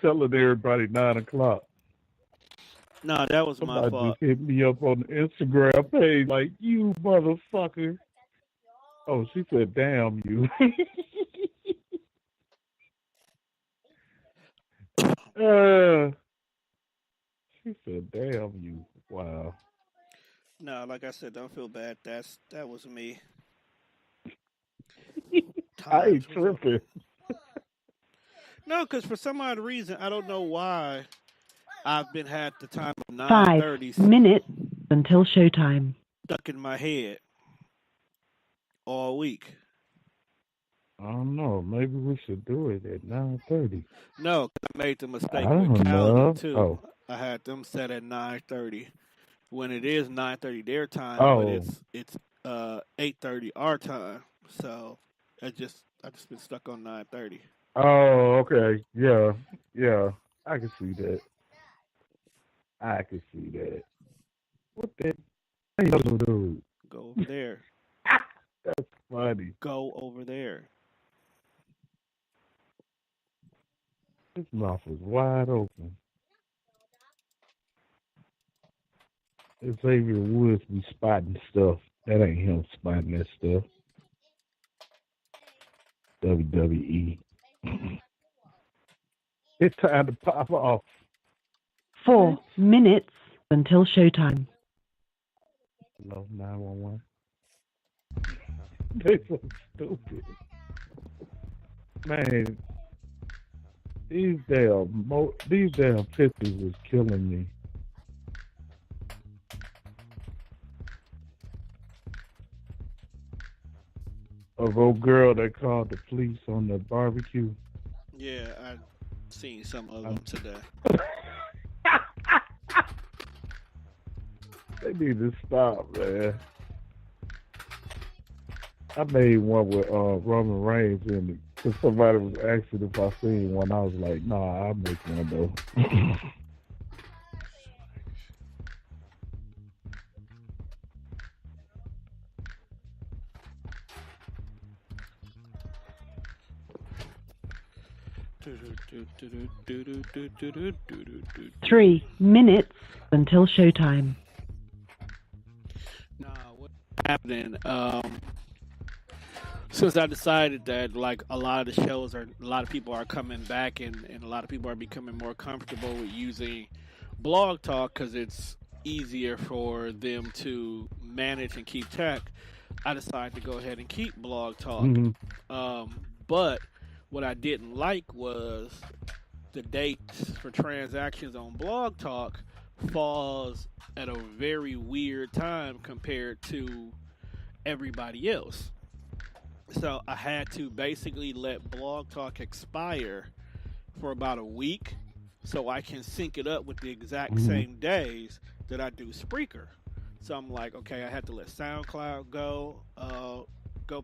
telling everybody 9 o'clock. No, that was my Somebody fault. just hit me up on the Instagram page like, you motherfucker. Oh, she said, damn you. uh, she said, damn you. Wow. No, like I said, don't feel bad. That was me. I Times ain't was up. tripping. No, because for some odd reason, I don't know why I've been had the time of nine Five thirty minutes until showtime. stuck in my head all week. I don't know. Maybe we should do it at 9:30. No, 'cause I made the I mistake with don't calendar know. too. Oh. I had them set at 9:30 when it is 9:30 their time, but Oh. it's 8:30 our time. So I just been stuck on 9:30. Oh, okay. Yeah. Yeah. I can see that. I can see that. What the hell, dude? Go over there. That's funny. Go over there. His mouth is wide open. Xavier Woods be spotting stuff. That ain't him spotting that stuff. WWE. It's time to pop off. 4 minutes until showtime. No, 911. They so stupid. Man, these damn pictures was killing me. Of old girl that called the police on the barbecue. Yeah, I seen some of I'm them today. They need to stop, man. I made one with Roman Reigns in it because somebody was asking if I seen one. I was like, nah, I'll make one though. 3 minutes until showtime. Nah, what's happening? Since I decided that like a lot of the shows are, a lot of people are coming back and a lot of people are becoming more comfortable with using Blog Talk because it's easier for them to manage and keep track. I decided to go ahead and keep Blog Talk. Mhm. But what I didn't like was the dates for transactions on Blog Talk falls at a very weird time compared to everybody else. So I had to basically let Blog Talk expire for about a week so I can sync it up with the exact Mhm. same days that I do Spreaker. So I'm like, okay, I had to let SoundCloud go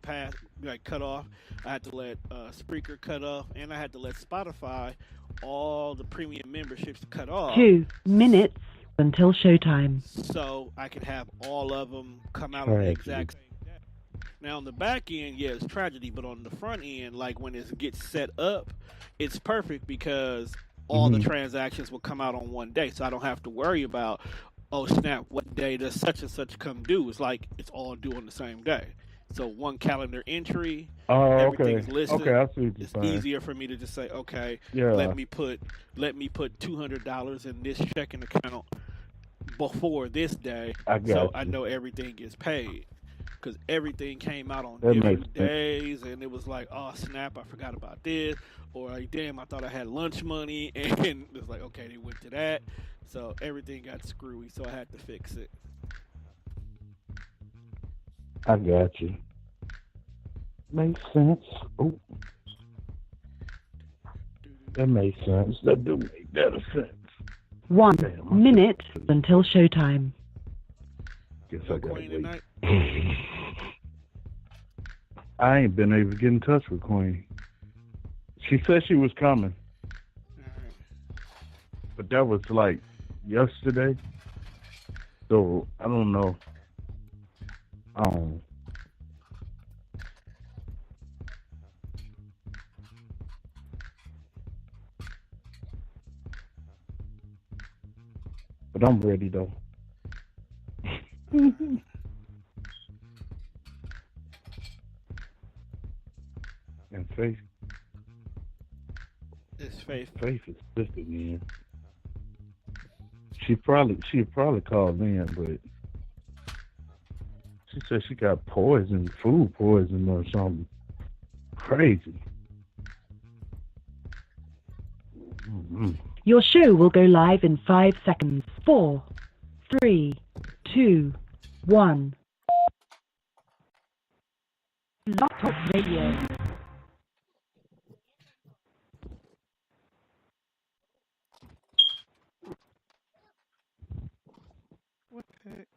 past, like cut off. I had to let Spreaker cut off, and I had to let Spotify, all the premium memberships cut off. 2 minutes until showtime. So I could have all of them come out on the Tragedy. exact same day. Now on the back end, yeah, it's tragedy, but on the front end, like when it gets set up, it's perfect because all the Mhm. transactions will come out on one day, so I don't have to worry about, oh snap, what day does such and such come due? It's like it's all due on the same day. So one calendar entry, Oh, everything's okay. listed. Okay, I see what you're It's saying. easier for me to just say, okay, let Yeah, me put $200 in this checking account before this day, I got so I you. know everything gets paid. Because everything came out on That makes different sense. days, and it was like, oh snap, I forgot about this, or like, damn, I thought I had lunch money, and it's like, okay, they went to that, so everything got screwy, so I had to fix it. I got you. Makes sense. Oh, that makes sense. That do make better sense. One Damn, I minute feel- until showtime. Guess I Yo, gotta Queen wait. tonight. I ain't been able to get in touch with Queen. She said she was coming, but that was like yesterday. So I don't know. Um, But I'm ready though. And Faith, It's Faith. Faith is sister, man. She probably called in, but she said she got poison, food poison or something crazy. Mm-hmm. Your show will go live in 5 seconds. 4, 3, 2, 1. Laptop Radio. What the heck?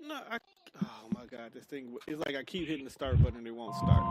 No, oh my God, this thing, it's like I keep hitting the start button and it won't start.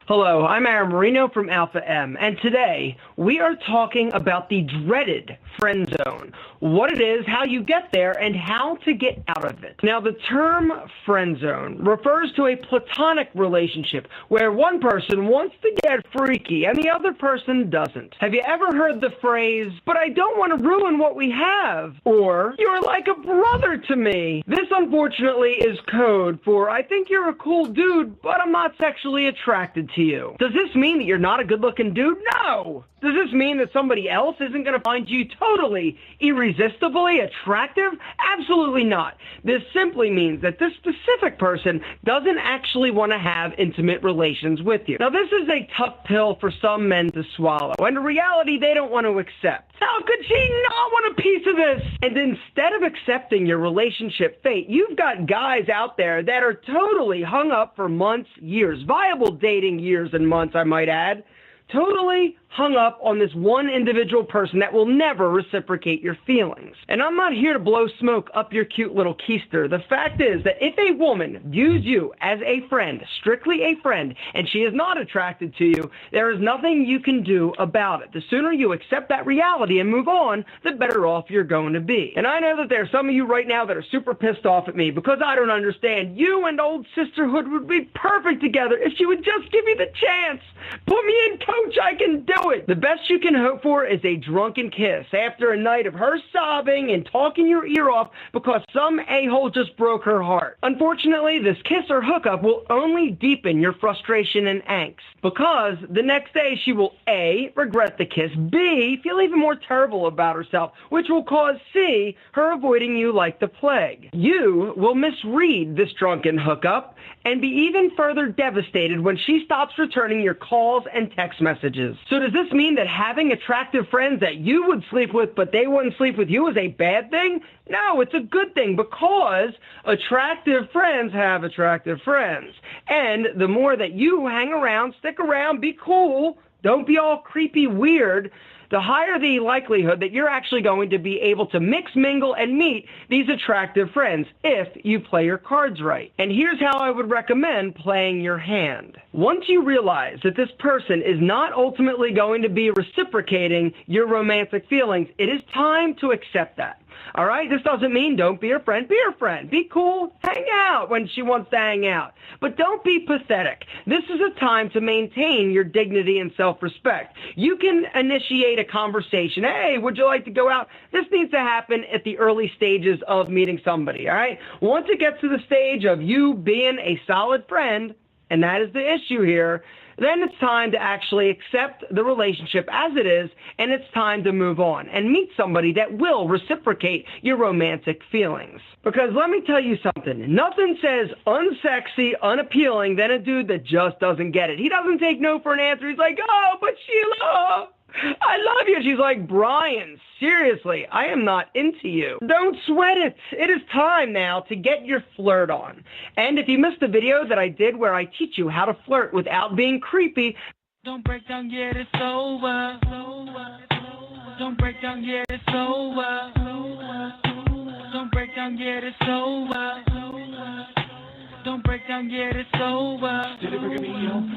Hello, I'm Aaron Marino from Alpha M, and today we are talking about the dreaded friend zone, what it is, how you get there, and how to get out of it. Now, the term friend zone refers to a platonic relationship where one person wants to get freaky and the other person doesn't. Have you ever heard the phrase, "But I don't want to ruin what we have," or "You're like a brother to me"? This, unfortunately, is code for "I think you're a cool dude, but I'm not sexually attracted to you." Does this mean that you're not a good-looking dude? No! Does this mean that somebody else isn't going to find you totally, irresistibly attractive? Absolutely not. This simply means that this specific person doesn't actually want to have intimate relations with you. Now, this is a tough pill for some men to swallow, and in reality, they don't want to accept. How could she not want a piece of this? And instead of accepting your relationship fate, you've got guys out there that are totally hung up for months, years, viable dating years and months, I might add, totally hung up on this one individual person that will never reciprocate your feelings. And I'm not here to blow smoke up your cute little keister. The fact is that if a woman views you as a friend, strictly a friend, and she is not attracted to you, there is nothing you can do about it. The sooner you accept that reality and move on, the better off you're going to be. And I know that there are some of you right now that are super pissed off at me because I don't understand. You and old sisterhood would be perfect together if she would just give me the chance. Put me in, coach, I can do it. The best you can hope for is a drunken kiss after a night of her sobbing and talking your ear off because some a-hole just broke her heart. Unfortunately, this kiss or hookup will only deepen your frustration and angst because the next day she will A, regret the kiss, B, feel even more terrible about herself, which will cause C, her avoiding you like the plague. You will misread this drunken hookup and be even further devastated when she stops returning your calls and text messages. So does this mean that having attractive friends that you would sleep with but they wouldn't sleep with you is a bad thing? No, it's a good thing because attractive friends have attractive friends. And the more that you hang around, stick around, be cool, don't be all creepy weird, the higher the likelihood that you're actually going to be able to mix, mingle, and meet these attractive friends if you play your cards right. And here's how I would recommend playing your hand. Once you realize that this person is not ultimately going to be reciprocating your romantic feelings, it is time to accept that. All right? This doesn't mean don't be her friend. Be her friend. Be cool. Hang out when she wants to hang out. But don't be pathetic. This is a time to maintain your dignity and self-respect. You can initiate a conversation. Hey, would you like to go out? This needs to happen at the early stages of meeting somebody, all right? Once it gets to the stage of you being a solid friend, and that is the issue here, then it's time to actually accept the relationship as it is, and it's time to move on and meet somebody that will reciprocate your romantic feelings. Because let me tell you something, nothing says unsexy, unappealing than a dude that just doesn't get it. He doesn't take no for an answer. He's like, oh, but Sheila, I love you. She's like, Brian, seriously, I am not into you. Don't sweat it. It is time now to get your flirt on. And if you missed the video that I did where I teach you how to flirt without being creepy, don't break down yet, it's over. Don't break down yet, it's over. Don't break down yet, it's over. Don't break down yet, it's over. Did it bring me down?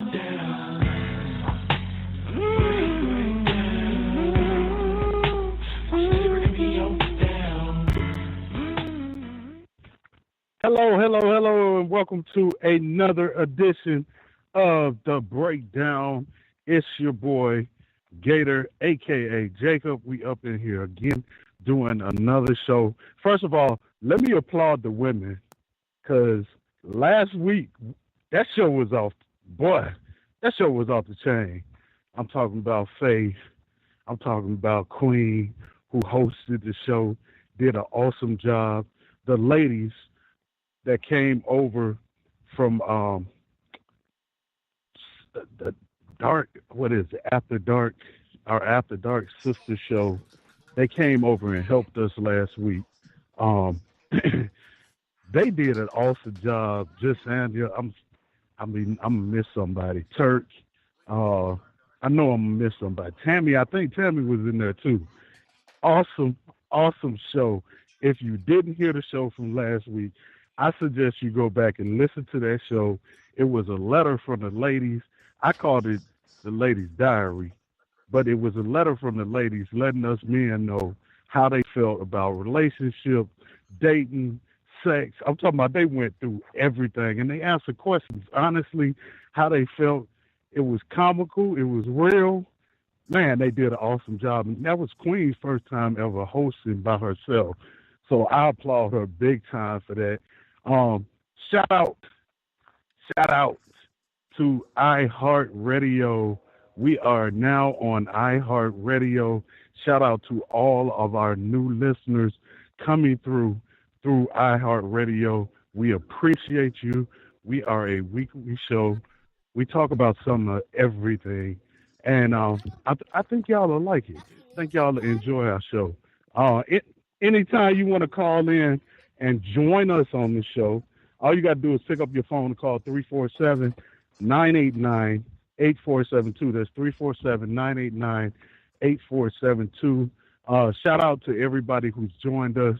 Hello, and welcome to another edition of the breakdown. It's your boy Gator, aka Jacob. We up in here again doing another show. First of all, let me applaud the women because last week that show was off. Boy, that show was off the chain. I'm talking about Faith. I'm talking about Queen, who hosted the show, did an awesome job. The ladies that came over from the dark, what is it, After Dark, our After Dark sister show, they came over and helped us last week. Um, they did an awesome job. Just Andrea, I'm gonna miss somebody. Turk, uh, I know I'm gonna miss somebody. Tammy, I think Tammy was in there too. Awesome, awesome show. If you didn't hear the show from last week, I suggest you go back and listen to that show. It was a letter from the ladies. I called it the ladies' diary, but it was a letter from the ladies letting us men know how they felt about relationship, dating, sex. I'm talking about they went through everything and they answered questions honestly, how they felt. It was comical, it was real. Man, they did an awesome job. And that was Queen's first time ever hosting by herself. So I applaud her big time for that. Um, shout out, shout out to iHeartRadio. We are now on iHeartRadio. Shout out to all of our new listeners coming through iHeartRadio. We appreciate you. We are a weekly show. We talk about some of everything, and I think y'all will like it. I think y'all will enjoy our show. Anytime you want to call in and join us on the show, all you got to do is pick up your phone and call 347-989-8472. That's 347-989-8472. Shout out to everybody who's joined us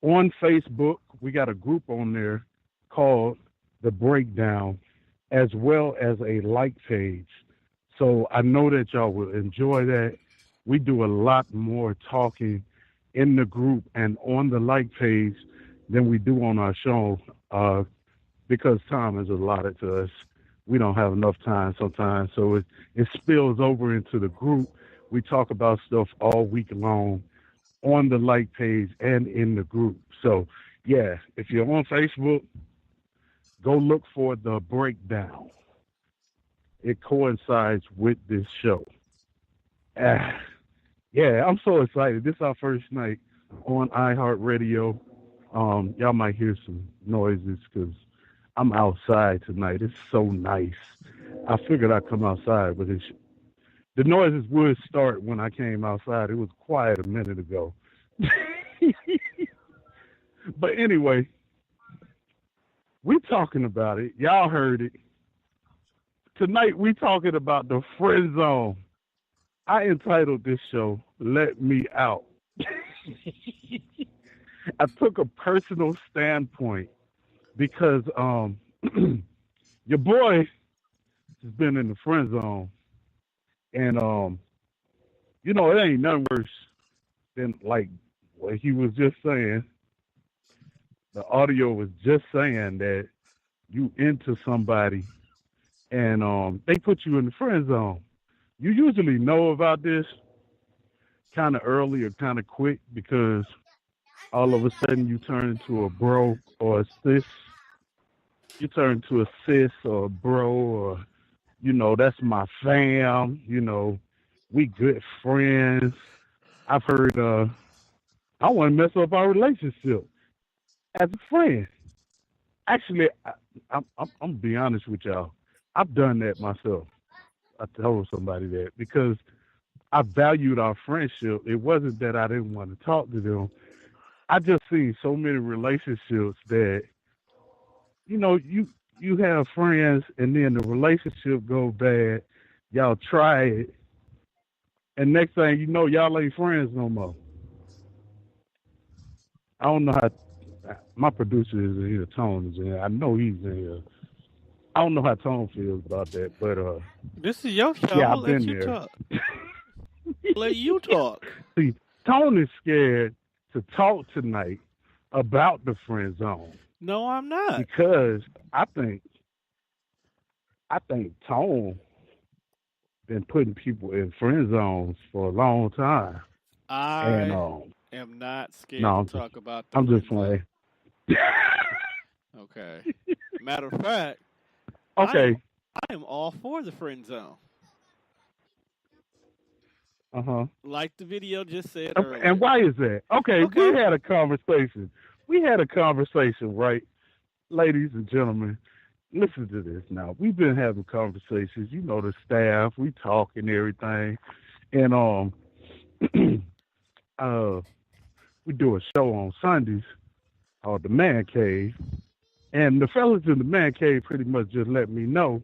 on Facebook. We got a group on there called The Breakdown, as well as a like page. So I know that y'all will enjoy that. We do a lot more talking in the group and on the like page than we do on our show because time is allotted to us. We don't have enough time sometimes. So it spills over into the group. We talk about stuff all week long on the like page and in the group. So, yeah, if you're on Facebook, go look for The Breakdown. It coincides with this show. Ah, yeah, I'm so excited. This is our first night on iHeartRadio. Y'all might hear some noises because I'm outside tonight. It's so nice. I figured I'd come outside, but the noises would start when I came outside. It was quiet a minute ago. But anyway, we talking about it. Y'all heard it. Tonight we talking about the friend zone. I entitled this show "Let Me Out." I took a personal standpoint because your boy has been in the friend zone, and it ain't nothing worse than like what he was just saying. The audio was just saying that you into somebody and they put you in the friend zone. You usually know about this kind of early or kind of quick because all of a sudden you turn into a bro or a sis. You turn to a sis or a bro or, that's my fam. We good friends. I've heard, I want to mess up our relationship as a friend. Actually, I'm gonna be honest with y'all. I've done that myself. I told somebody that because I valued our friendship. It wasn't that I didn't want to talk to them. I just seen so many relationships that you have friends and then the relationship go bad. Y'all try it, and next thing you know, y'all ain't friends no more. I don't know how. My producer is in here. Tone is in here. I know he's in here. I don't know how Tone feels about that, but This is your show. I'm yeah, gonna I've let been you there. talk. Let you talk. See, Tone is scared to talk tonight about the friend zone No, I'm not. because I think I think Tone been putting people in friend zones for a long time. And I am not no, scared to talk about the I'm just friend zone. playing. Okay. Matter of fact, I am Okay. I am all for the friend zone. Uh-huh. Like the video just said And earlier. why is that? Okay, we Okay. had a conversation. We had a conversation, right? Ladies and gentlemen, listen to this now. We've been having conversations, you know, the staff, we talk and everything. And uh we do a show on Sundays called the Man Cave. And the fellas in the Man Cave pretty much just let me know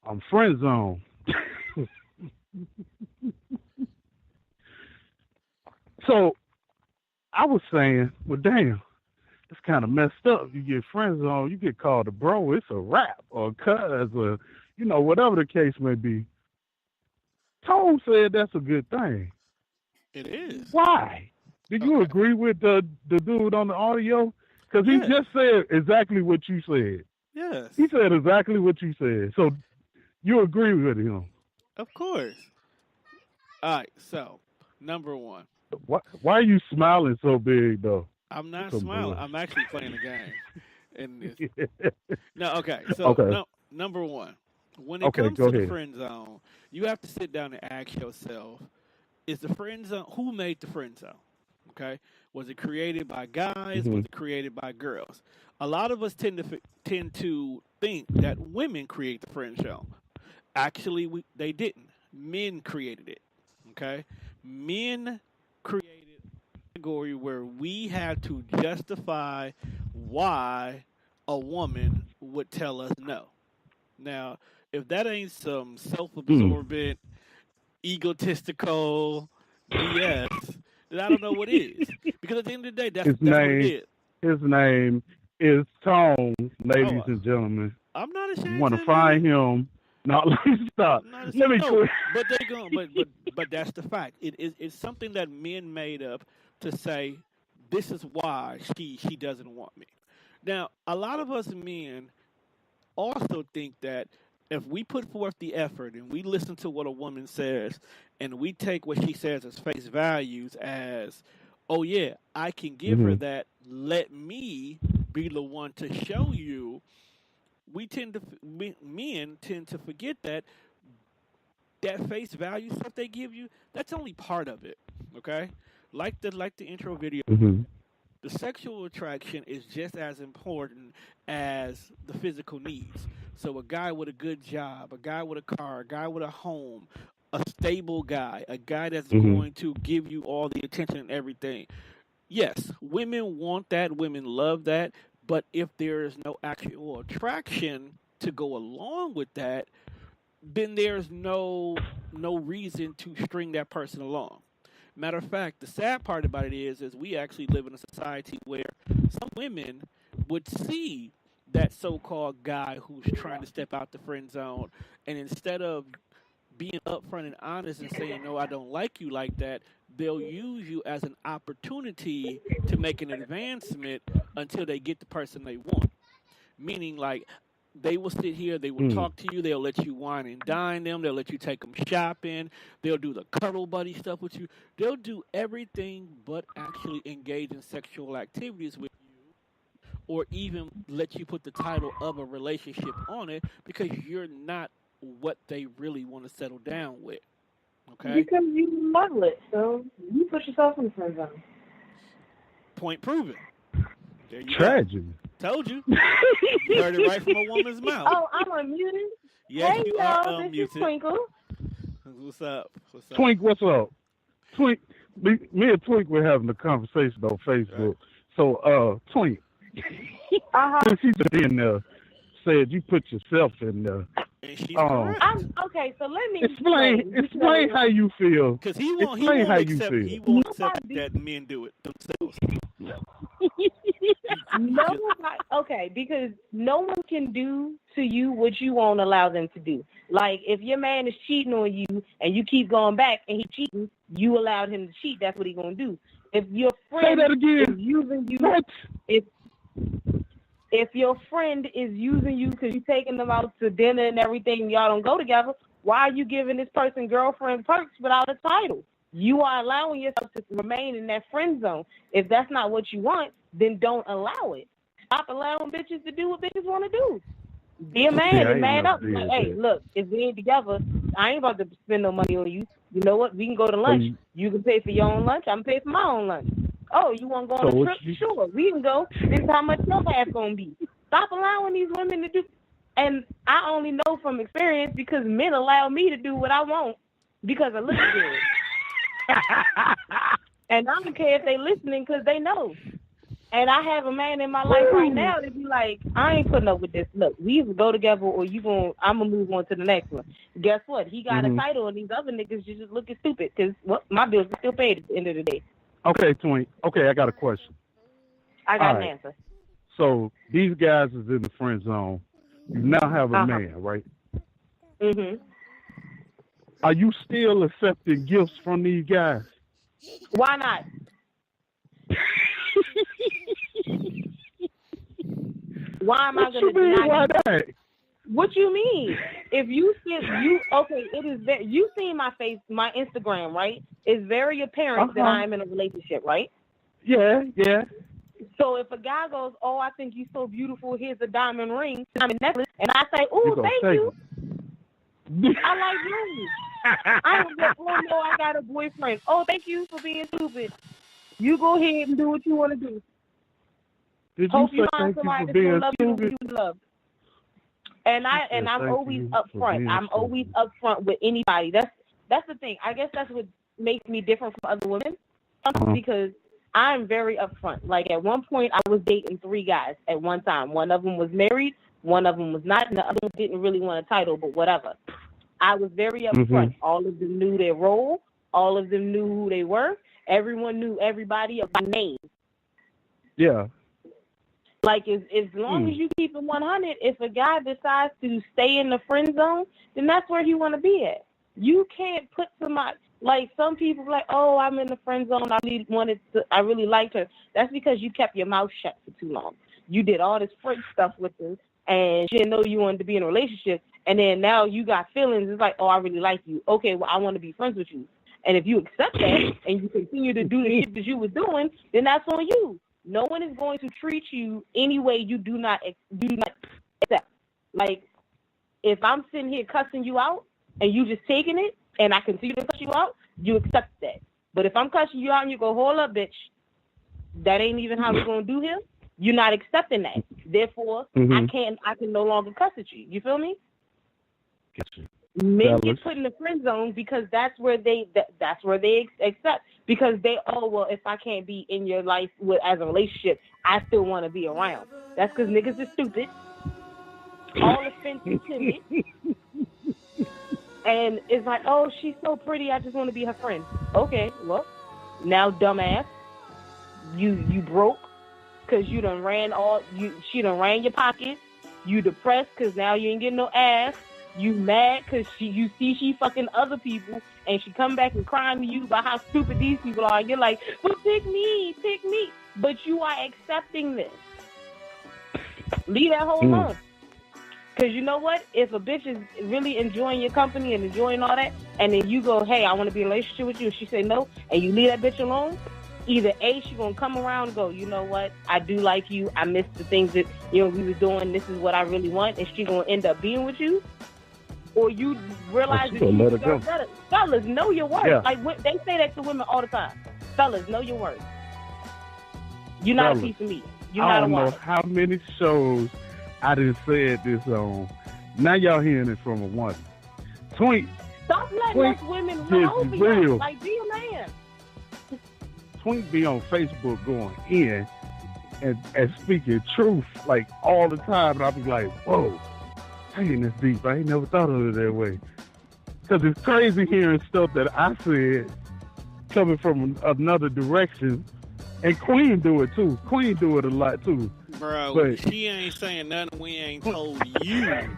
I'm friend zone. So I was saying, well damn, it's kind of messed up. You get friend zone, you get called a bro, it's a rap or a cuz or, you know, whatever the case may be. Tone said that's a good thing. It is. Why? Did you Okay. agree with the dude on the audio? Because he Yes. just said exactly what you said. He Yes. said exactly what you said. So you agree with him. Of course. All right. So, number one, Why are you smiling so big, though? I'm It's not a smiling. bush. I'm actually playing the game. And it's, no, okay. So, Okay. no, number one, when it Okay, comes go to the ahead. friend zone, you have to sit down and ask yourself: is the friend zone? Who made the friend zone? Okay, was it created by guys? Hmm. Was it created by girls? A lot of us tend to think that women create the friend zone. Actually, they didn't. Men created it. Okay, men created a category where we had to justify why a woman would tell us no. Now, if that ain't some Mm. self-absorbent, egotistical BS, then I don't know what is. Because at the end of the day, His that's what it name, is. his name is Tone, Oh, ladies and gentlemen. I'm not You ashamed want to to admit it. find him? No, let me stop. I'm not Let ashamed. me No, quit. but they going but that's the fact. It's something that men made up to say this is why she doesn't want me. Now, a lot of us men also think that if we put forth the effort and we listen to what a woman says and we take what she says as face values as, oh yeah, I can give her Hmm. that. Let me be the one to show you. Men tend to forget that face value stuff they give you. That's only part of it. Okay, like the intro video. Hmm. The sexual attraction is just as important as the physical needs. So a guy with a good job, a guy with a car, a guy with a home, a stable guy, a guy that's Hmm. going to give you all the attention and everything. Yes, women want that, women love that, but if there is no actual attraction to go along with that, then there's no reason to string that person along. Matter of fact, the sad part about it is we actually live in a society where some women would see that so-called guy who's trying to step out the friend zone, and instead of being upfront and honest and saying no, I don't like you like that, they'll use you as an opportunity to make an advancement until they get the person they want. Meaning, like, they will sit here, they will Mm. talk to you, they'll let you wine and dine them, they'll let you take them shopping, they'll do the cuddle buddy stuff with you, they'll do everything but actually engage in sexual activities with you, or even let you put the title of a relationship on it because you're not what they really want to settle down with. Okay? Because you model it, so you put yourself in the friend zone. Point proven. There you go. Tragedy. Told you. You heard it right from a woman's mouth. Oh, I'm unmuted. Yes, Hey, you are y'all, this is unmuted. Twinkle. What's up? What's up? Twink, what's up? Twink, me and Twink were having a conversation on Facebook. Right. So, Twink, Uh-huh. since you just in there, said you put yourself in there. And she's Um, correct. Okay, so let me Explain how you feel. Because he Explain how won't you accept feel. he won't accept that men do it themselves. Because no one can do to you what you won't allow them to do. Like, if your man is cheating on you and you keep going back and he's cheating, you allowed him to cheat, that's what he's going to do. If your Say friend that is again. using you, What? if If your friend is using you because you're taking them out to dinner and everything, y'all don't go together, why are you giving this person girlfriend perks without a title? You are allowing yourself to remain in that friend zone. If that's not what you want, then don't allow it. Stop allowing bitches to do what bitches want to do. Be a man and man up. Like, hey, look, if we ain't together, I ain't about to spend no money on you. You know what? We can go to lunch. You can pay for your own lunch. I'm pay for my own lunch. Oh, you want to go on a trip? Sure, we can go. This is how much your half gonna be. Stop allowing these women to do. And I only know from experience because men allow me to do what I want because I look good. And I don't care if they listening because they know. And I have a man in my life right now that be like, I ain't putting up with this. Look, we either go together or I'm going to move on to the next one. Guess what? He got a title and these other niggas just looking stupid because my bills are still paid at the end of the day. Okay, Twink. Okay, I got a question. I got an answer. So these guys is in the friend zone. You now have a man, right? Mm-hmm. Are you still accepting gifts from these guys? Why not? Why am I going to deny why that? What you mean? If you said it is that you seen my face, my Instagram, right? It's very apparent that I am in a relationship, right? Yeah. So if a guy goes, "Oh, I think you're so beautiful. Here's a diamond ring, diamond necklace," and I say, "Oh, thank you," I like you. I don't get, "Oh no, I got a boyfriend." Oh, thank you for being stupid. You go ahead and do what you want to do. Hope you find somebody that's gonna love you and you love. And I'm always upfront. I'm always upfront with anybody. That's the thing. I guess that's what makes me different from other women because I'm very upfront. Like at one point, I was dating 3 guys at one time. One of them was married, one of them was not, and the other one didn't really want a title, but whatever. I was very upfront. All of them knew their role. All of them knew who they were. Everyone knew everybody by name. Yeah. Like, as long as you keep it 100, if a guy decides to stay in the friend zone, then that's where he want to be at. You can't put somebody, like some people like, oh, I'm in the friend zone. I really liked her. That's because you kept your mouth shut for too long. You did all this freak stuff with her, and she didn't know you wanted to be in a relationship. And then now you got feelings. It's like, oh, I really like you. Okay, well, I want to be friends with you. And if you accept that and you continue to do the shit that you was doing, then that's on you. No one is going to treat you any way you do not accept. Like, if I'm sitting here cussing you out and you just taking it and I continue to cuss you out, you accept that. But if I'm cussing you out and you go, hold up, bitch, that ain't even how we're going to do here, you're not accepting that. Therefore, I can no longer cuss at you. You feel me? Gotcha. Men get put in the friend zone because that's where they accept, because well, if I can't be in your life as a relationship, I still want to be around. That's because niggas are stupid, all offensive timid, and it's like, oh, she's so pretty, I just want to be her friend. Okay, well, now dumbass, you broke because she done ran your pockets. You depressed because now you ain't getting no ass. You mad because she fucking other people, and she come back and crying to you about how stupid these people are. And you're like, well, pick me. But you are accepting this. Leave that whole alone. Because you know what? If a bitch is really enjoying your company and enjoying all that, and then you go, hey, I want to be in a relationship with you, and she say no, and you leave that bitch alone, either A, she going to come around and go, you know what? I do like you. I miss the things that we were doing. This is what I really want. And she going to end up being with you. Or you realize that you deserve better. Fellas, know your worth. Yeah. Like, they say that to women all the time. Fellas, know your worth. You're not a piece of meat. You're not a woman. I don't know how many shows I done said this on. Now y'all hearing it from a woman. Twink. Stop letting us women run over you. Like, be a man. Twink be on Facebook going in and speaking truth like all the time. And I be like, whoa. I ain't this deep. I ain't never thought of it that way. Because it's crazy hearing stuff that I said coming from another direction. And Queen do it too. Queen do it a lot too. Bro, but she ain't saying nothing we ain't told you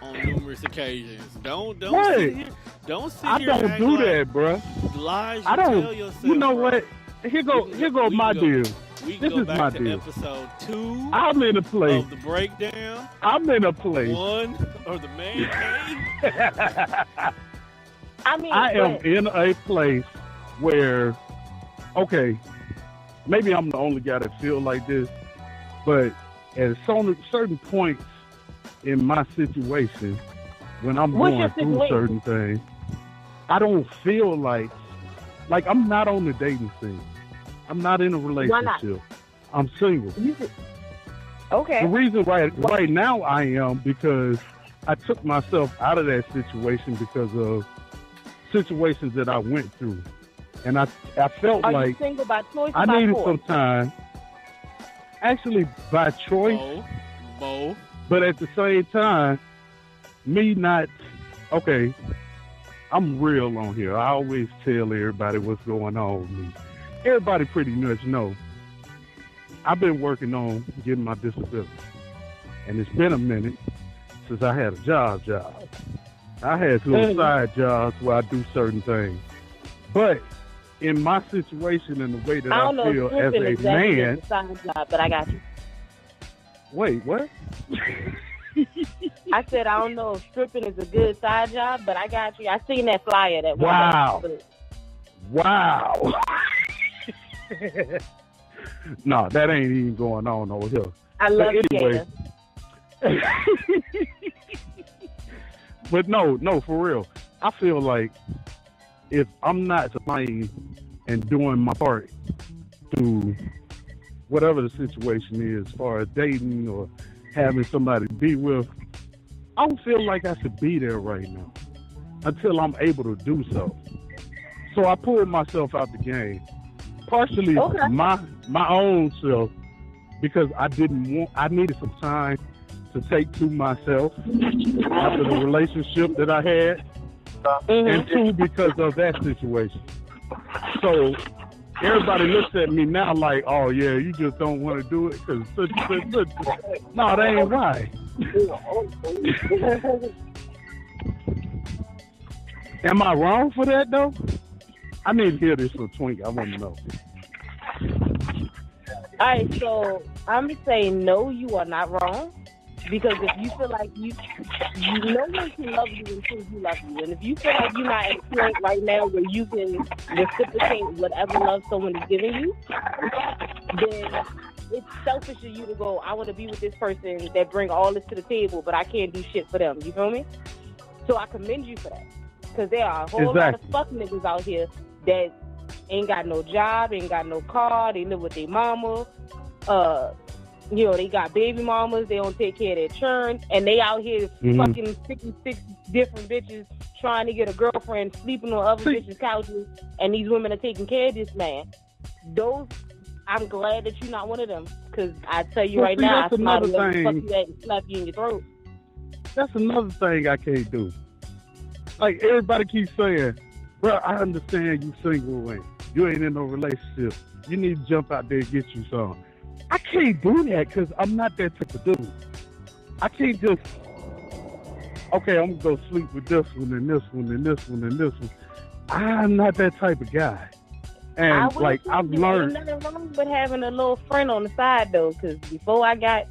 on numerous occasions. Don't sit here. Don't sit here. I don't do that, bro. Lies you tell yourself. You know what? Here go my deal. We can This go is my back to deal. episode 2 I'm in a place. of the breakdown. I'm in a place. 1 of the man cave. I mean, I am but in a place where, okay, maybe I'm the only guy that feel like this, but at certain points in my situation, when I'm What's going your through situation? certain things, I don't feel like I'm not on the dating scene. I'm not in a Why not? relationship. I'm single. Okay. The reason right now I am because I took myself out of that situation because of situations that I went through. And I felt Are you like single by choice or I by needed force? some time. Actually, by choice, Bo. but at the same time, me not, okay, I'm real on here. I always tell everybody what's going on with me. Everybody pretty much know. I've been working on getting my disability. And it's been a minute since I had a job. I had little side jobs where I do certain things. But in my situation and the way that I I don't know feel if as stripping a exactly man, is a side job, but I got you. wait, what? I said I don't know if stripping is a good side job, but I got you. I seen that flyer that one Wow. day, Wow. No, that ain't even going on over here. I love But you, anyway. Gator. But no, for real. I feel like if I'm not playing and doing my part to whatever the situation is, as far as dating or having somebody to be with, I don't feel like I should be there right now until I'm able to do so. So I pulled myself out the game. Partially Okay. my own self, because I needed some time to take to myself after the relationship that I had, and two, because of that situation. So everybody looks at me now like, oh yeah, you just don't want to do it because such. No, that ain't why. Am I wrong for that though? I need to hear this from Twink. I want to know. All right, so I'm gonna say no, you are not wrong. Because if you feel like you no one can love you until you love you. And if you feel like you're not at a point right now where you can reciprocate whatever love someone is giving you, then it's selfish of you to go, I want to be with this person that bring all this to the table, but I can't do shit for them. You feel me? So I commend you for that. Because there are a whole lot of fuck niggas out here that ain't got no job, ain't got no car, they live with their mama, they got baby mamas, they don't take care of their children, and they out here fucking 66 different bitches trying to get a girlfriend, sleeping on other bitches' couches, and these women are taking care of this man. I'm glad that you're not one of them, because I tell you right now, I smile to fuck you at and slap you in your throat. That's another thing I can't do. Like, everybody keeps saying, bro, I understand you single and you ain't in no relationship. You need to jump out there and get you some. I can't do that because I'm not that type of dude. I can't just, okay, I'm going to go sleep with this one and this one and this one and this one. I'm not that type of guy. And, like, I've learned. There's nothing wrong with having a little friend on the side, though, because before I got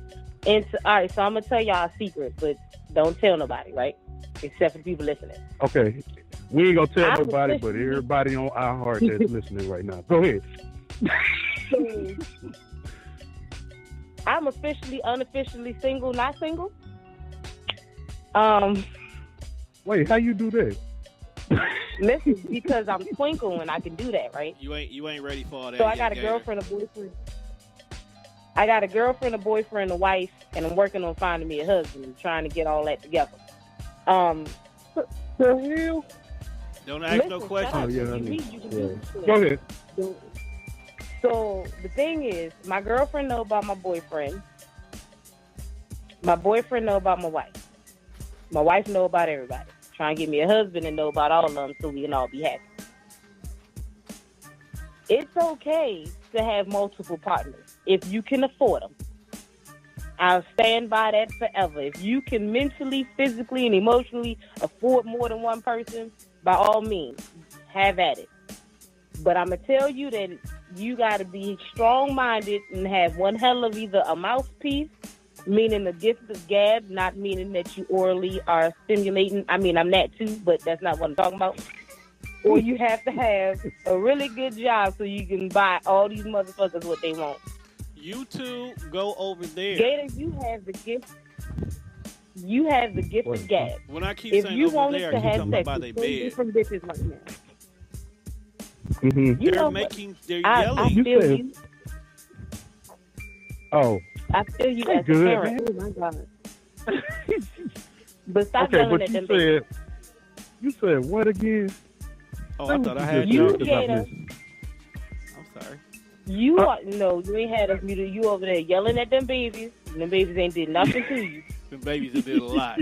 into, all right, so I'm going to tell y'all a secret, but don't tell nobody, right? Except for the people listening. Okay. We ain't going to tell nobody, but everybody on our heart that's listening right now. Go ahead. So, I'm unofficially single, not single. Wait, how you do that? Listen, because I'm twinkle and I can do that, right? You ain't ready for all that. So I got a girlfriend, a boyfriend. I got a girlfriend, a boyfriend, a wife, and I'm working on finding me a husband. I'm trying to get all that together. The hell? Don't ask no questions. Oh, yeah, do Go ahead. So the thing is, my girlfriend know about my boyfriend. My boyfriend know about my wife. My wife know about everybody. Trying to get me a husband and know about all of them so we can all be happy. It's okay to have multiple partners if you can afford them. I'll stand by that forever. If you can mentally, physically, and emotionally afford more than one person, by all means, have at it. But I'm going to tell you that you got to be strong-minded and have one hell of either a mouthpiece, meaning the gift of gab, not meaning that you orally are stimulating. I mean, I'm that too, but that's not what I'm talking about. Or you have to have a really good job so you can buy all these motherfuckers what they want. You two go over there. Gator, you have the gift. You have the gift of gab. When I keep If saying you over wanted there, to I keep have talking sex about with their two bed. different bitches right now. Mm-hmm. You They're know making, they're I yelling. feel said- you. Oh, I feel you They as good, a parent. man. Oh my god. But stop okay, yelling but at you them babies. said what again? Oh, I thought I had You you. get her. I'm sorry. You are no, you ain't had us muted. You over there yelling at them babies. And them babies ain't did nothing to you. The babies have did a lot.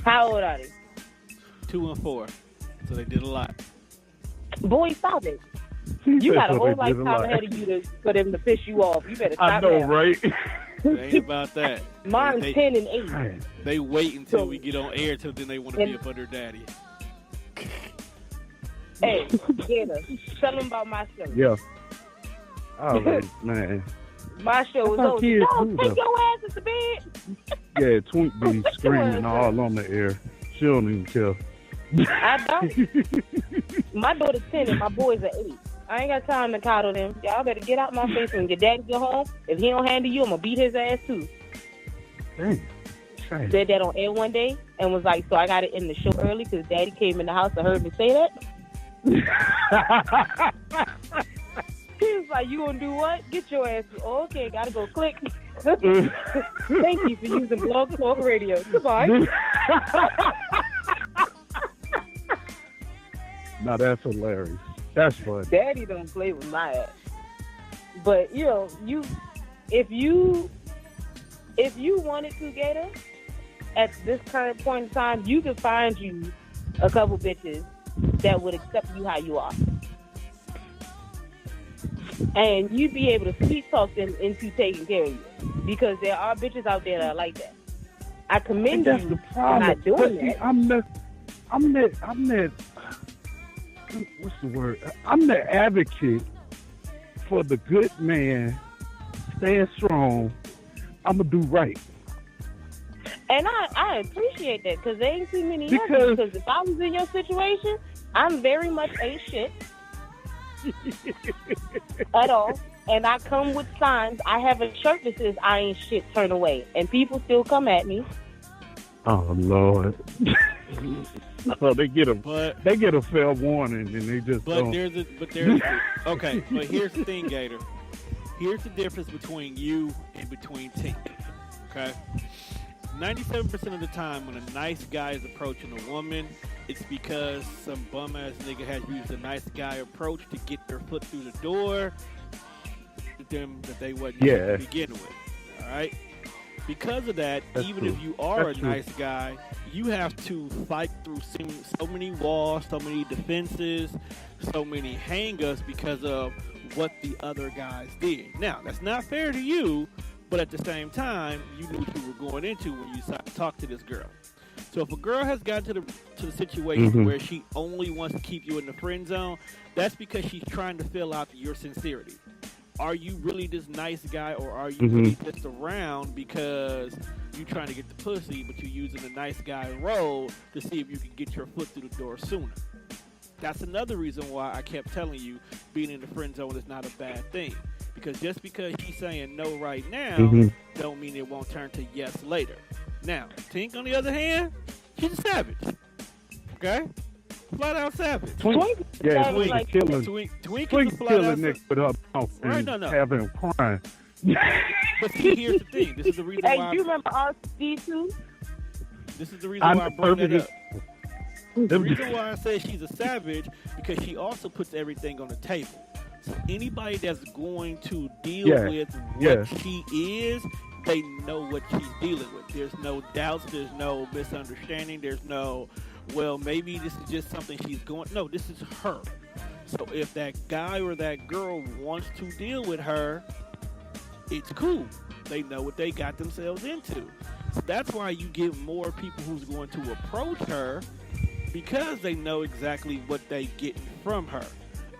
How old are they? 2 and 4. So they did a lot. Boy, stop it. He You said got a so whole they did lifetime lot. ahead of you for them to piss you off. You better stop I know, now. right? It ain't about that. Mine's They- 10 and 8. Man, They wait until So- we get on air till then they want to be up under daddy. Hey, get her. Tell them about my show. yeah. All right, man. My show was That's how over. kids No, do, take though. your ass to bed. Yeah, Twink be screaming all on the air. She don't even care. I don't. My daughter's 10 and my boys are 8. I ain't got time to coddle them. Y'all better get out my face when your daddy get home. If he don't handle you, I'm going to beat his ass too. Dang. Dang. Said that on air one day and was like, so I got to end the show early because daddy came in the house and heard me say that. He was like, you going to do what? Get your ass. Oh, okay, got to go click. Thank you for using Blog Talk Radio. Goodbye. Now that's hilarious. That's funny. Daddy don't play with my ass. But you know, if you wanted to, Gator, at this current point in time, you could find you a couple bitches that would accept you how you are. And you'd be able to sweet talk them into taking care of you. Because there are bitches out there that are like that. I commend That's you the for problem. not doing But see, that. I'm that. What's the word? I'm the advocate for the good man. Stand strong. I'm gonna do right. And I appreciate that because there ain't too many Because- others. Because if I was in your situation, I'm very much ain't shit at all. And I come with signs. I have a shirt that says I ain't shit, turn away. And people still come at me. Oh Lord. So they get But a fair warning and they just but don't. there's okay. But here's the thing, Gator. Here's the difference between you and between Tink. Okay. 97% of the time, when a nice guy is approaching a woman, it's because some bum ass nigga has used a nice guy approach to get their foot through the door. Them that they wasn't Yeah. to begin with. All right. Because of that, That's even true. if you are That's a true. nice guy, you have to fight through so many walls, so many defenses, so many hang-ups because of what the other guys did. Now, that's not fair to you, but at the same time, you knew what you were going into when you talked to this girl. So if a girl has gotten to the situation Mhm. where she only wants to keep you in the friend zone, that's because she's trying to fill out your sincerity. Are you really this nice guy, or are you really just around because you trying to get the pussy, but you're using the nice guy role to see if you can get your foot through the door sooner? That's another reason why I kept telling you being in the friend zone is not a bad thing. Because just because he's saying no right now, don't mean it won't turn to yes later. Now, Tink, on the other hand, she's a savage. Okay? Flat out savage. Twink Yeah, savage Twink like killing. Twink is Twink a flat killing out Nick with her mouth Right, and no. having him crying. But see, here's the thing. This is the reason Hey, why. do you remember RC2? This is the reason why I bring that up. The Them- reason why I say she's a savage because she also puts everything on the table. So anybody that's going to deal Yeah, with what yeah. she is, they know what she's dealing with. There's no doubts. There's no misunderstanding. There's no, well, maybe this is just something she's going. No, this is her. So if that guy or that girl wants to deal with her, it's cool. They know what they got themselves into. So that's why you get more people who's going to approach her because they know exactly what they get from her.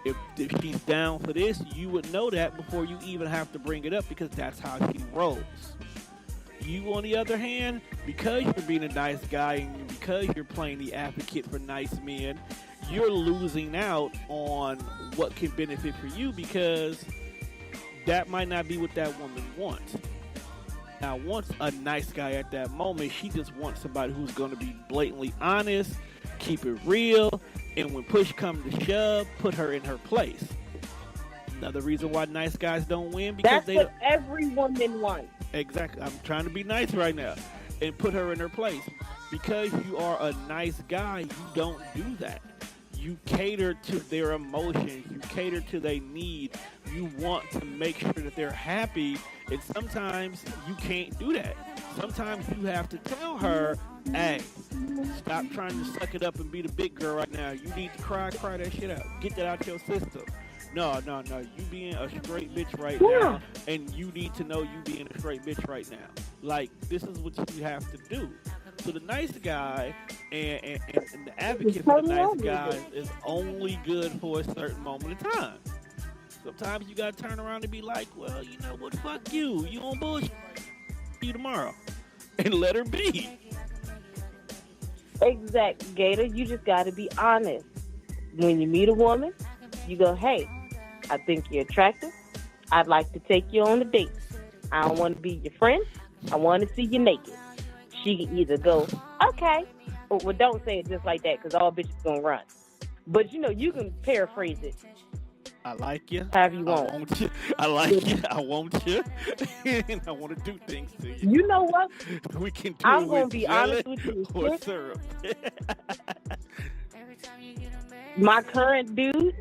If she's down for this, you would know that before you even have to bring it up because that's how she rolls. You, on the other hand, because you're being a nice guy and because you're playing the advocate for nice men, you're losing out on what can benefit for you because that might not be what that woman wants. Now, wants a nice guy at that moment. She just wants somebody who's going to be blatantly honest, keep it real, and when push comes to shove, put her in her place. Another reason why nice guys don't win because that's what every woman wants. Exactly. I'm trying to be nice right now and put her in her place. Because you are a nice guy, you don't do that. You cater to their emotions. You cater to their need. You want to make sure that they're happy. And sometimes you can't do that. Sometimes you have to tell her, hey, stop trying to suck it up and be the big girl right now. You need to cry that shit out. Get that out your system. No. You being a straight bitch right now, and you need to know you being a straight bitch right now. Like, this is what you have to do. So the nice guy and the advocate for the nice guy is only good for a certain moment in time. Sometimes you gotta turn around and be like, well, you know what, fuck you. You on bullshit. See you tomorrow. And let her be. Exact, Gator. You just gotta be honest. When you meet a woman, you go, hey, I think you're attractive. I'd like to take you on a date. I don't want to be your friend. I want to see you naked. She can either go, okay, or well, don't say it just like that because all bitches gonna run. But you can paraphrase it. I like you. However you want. I want you. I like you. I want you. And I want to do things to you. You know what? We can do I'm it gonna with be jelly honest with you. or syrup. My current dude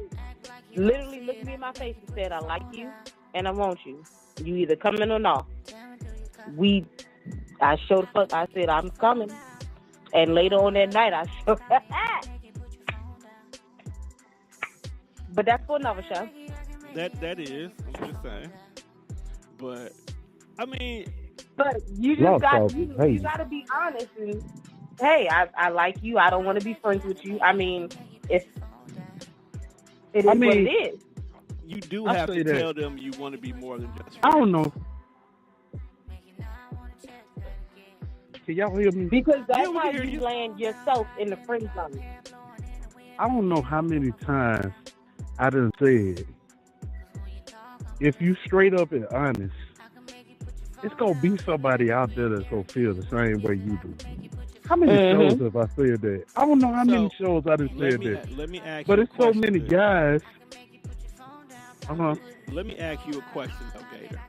literally looked me in my face and said, I like you and I want you. You either coming or not. I showed the fuck. I said, I'm coming. And later on that night, I showed. But that's for another show. That is. I'm just saying. But, I mean. But you just you got to be honest. And, hey, I like you. I don't want to be friends with you. I mean, it is what it is. You do have to tell them you want to be more than just friends. I don't know. Can y'all hear me? Because that's how you land yourself in the friend zone. I don't know how many times I done said, if you straight up and honest, it's going to be somebody out there that's going to feel the same way you do. How many shows have I said that? I don't know how many shows I done said that. Let me ask but you it's so many guys. Let me ask you a question, though, Gator.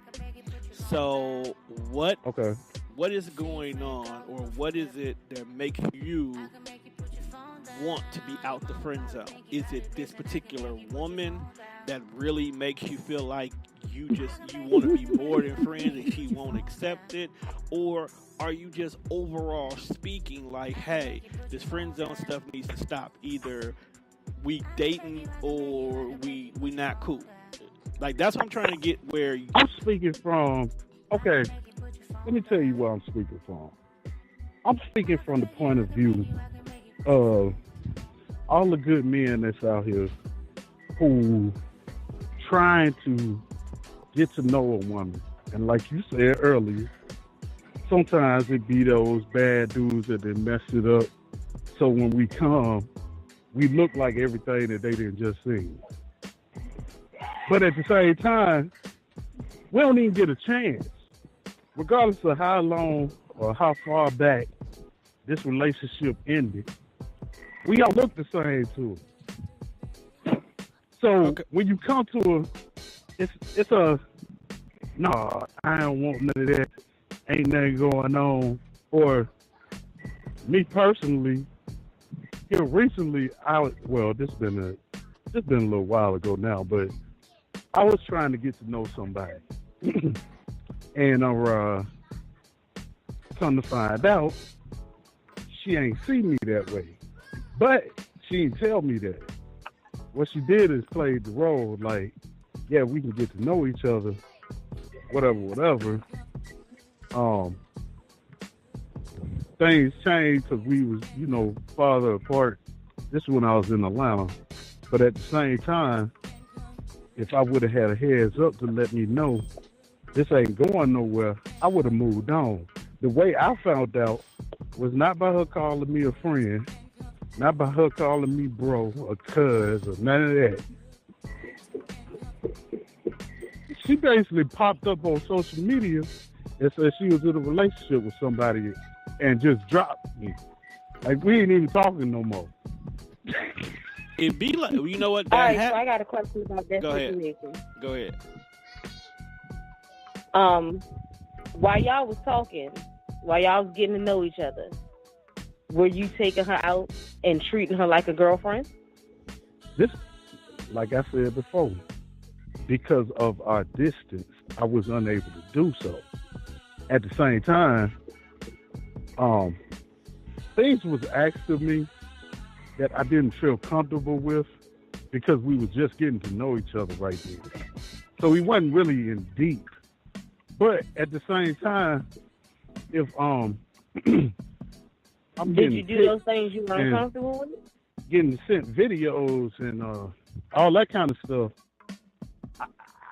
So, what is going on, or what is it that makes you want to be out the friend zone? Is it this particular woman that really makes you feel like you want to be more than friends and she won't accept it? Or are you just overall speaking like, hey, this friend zone stuff needs to stop? Either we dating or we not cool. Like, that's what I'm trying to get where I'm speaking from, okay, let me tell you where I'm speaking from. I'm speaking from the point of view of all the good men that's out here who trying to get to know a woman. And like you said earlier, sometimes it be those bad dudes that they mess it up. So when we come, we look like everything that they didn't just see. But at the same time, we don't even get a chance. Regardless of how long or how far back this relationship ended, we all look the same to it. So when you come to it's a, no, I don't want none of that. Ain't nothing going on. Or me personally, here recently, this been a little while ago now, but I was trying to get to know somebody. And come to find out, she ain't see me that way. But she didn't tell me that. What she did is played the role like, yeah, we can get to know each other, whatever. Things changed because we was, farther apart. This is when I was in Atlanta. But at the same time, if I would have had a heads up to let me know this ain't going nowhere, I would have moved on. The way I found out was not by her calling me a friend, not by her calling me bro or cuz or none of that. She basically popped up on social media and said she was in a relationship with somebody and just dropped me. Like, we ain't even talking no more. It be like, you know what? All right, so I got a question about that Go situation. Go ahead. While y'all was talking, while y'all was getting to know each other, were you taking her out and treating her like a girlfriend? This, like I said before, because of our distance, I was unable to do so. At the same time, things was asked of me that I didn't feel comfortable with because we were just getting to know each other right then. So we wasn't really in deep. But at the same time, if I'm Did you do those things you were uncomfortable with? Getting sent videos and all that kind of stuff,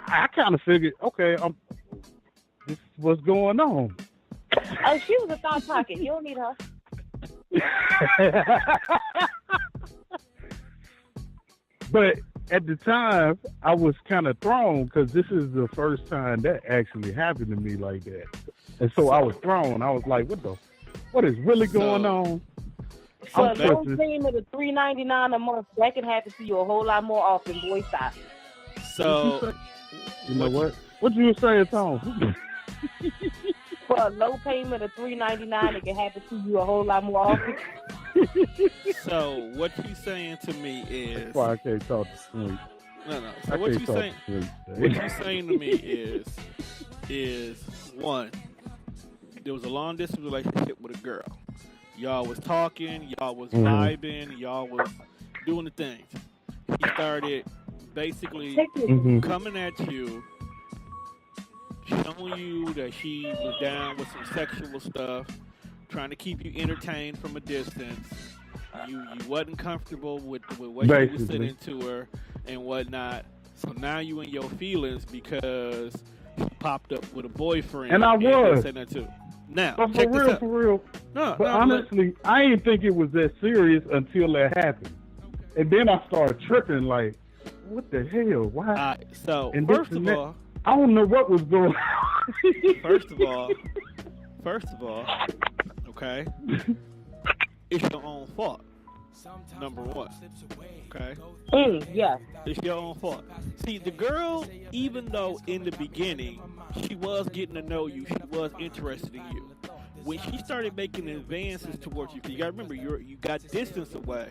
I kind of figured, okay, this is what's going on. Oh, she was a thought pocket. You don't need her. But at the time, I was kind of thrown because this is the first time that actually happened to me like that. And so I was thrown. I was like, what is really going on? For a low payment of $3.99 a month, that can happen to you a whole lot more often, boy. Stop. So, you know what? What you were saying, Tom? For a low payment of $3.99, it can happen to you a whole lot more often. So what you saying to me is? That's why I can't talk to sleep. No. So what you saying? What you saying to me is one. There was a long distance relationship with a girl. Y'all was talking. Y'all was vibing. Y'all was doing the things. He started basically coming at you, showing you that she was down with some sexual stuff, trying to keep you entertained from a distance. You wasn't comfortable with what you was saying to her and whatnot. So now you in your feelings because she popped up with a boyfriend. And I was. Saying that too. Now, but for real. But honestly, I didn't think it was that serious until that happened. And then I started tripping like, what the hell? Why? So, and first of all, I don't know what was going on. First of all, okay, it's your own fault. Number one, okay? Yeah. It's your own fault. See, the girl, even though in the beginning she was getting to know you, she was interested in you. When she started making advances towards you, because you gotta remember, you got distance away,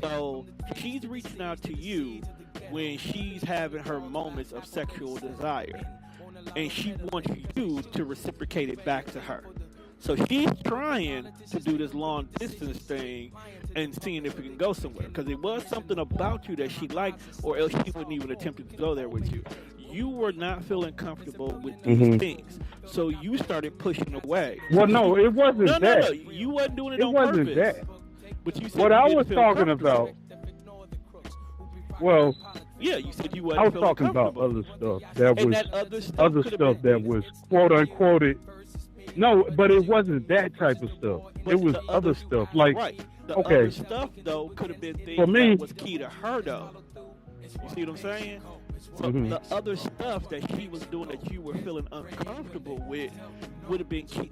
so she's reaching out to you when she's having her moments of sexual desire, and she wants you to reciprocate it back to her. So she's trying to do this long distance thing and seeing if we can go somewhere, because it was something about you that she liked, or else she wouldn't even attempt to go there with you. You were not feeling comfortable with these things, so you started pushing away. Well, no, it wasn't that. No, you wasn't doing it on purpose. It wasn't that. But you said what you I was talking about. Well, yeah, you said you wasn't. I was talking about other stuff that was that was quote unquote. No, but it wasn't that type of stuff. But it was other stuff like other stuff though could have been things for me, that was key to her though. You see what I'm saying? So the other stuff that she was doing that you were feeling uncomfortable with could have been key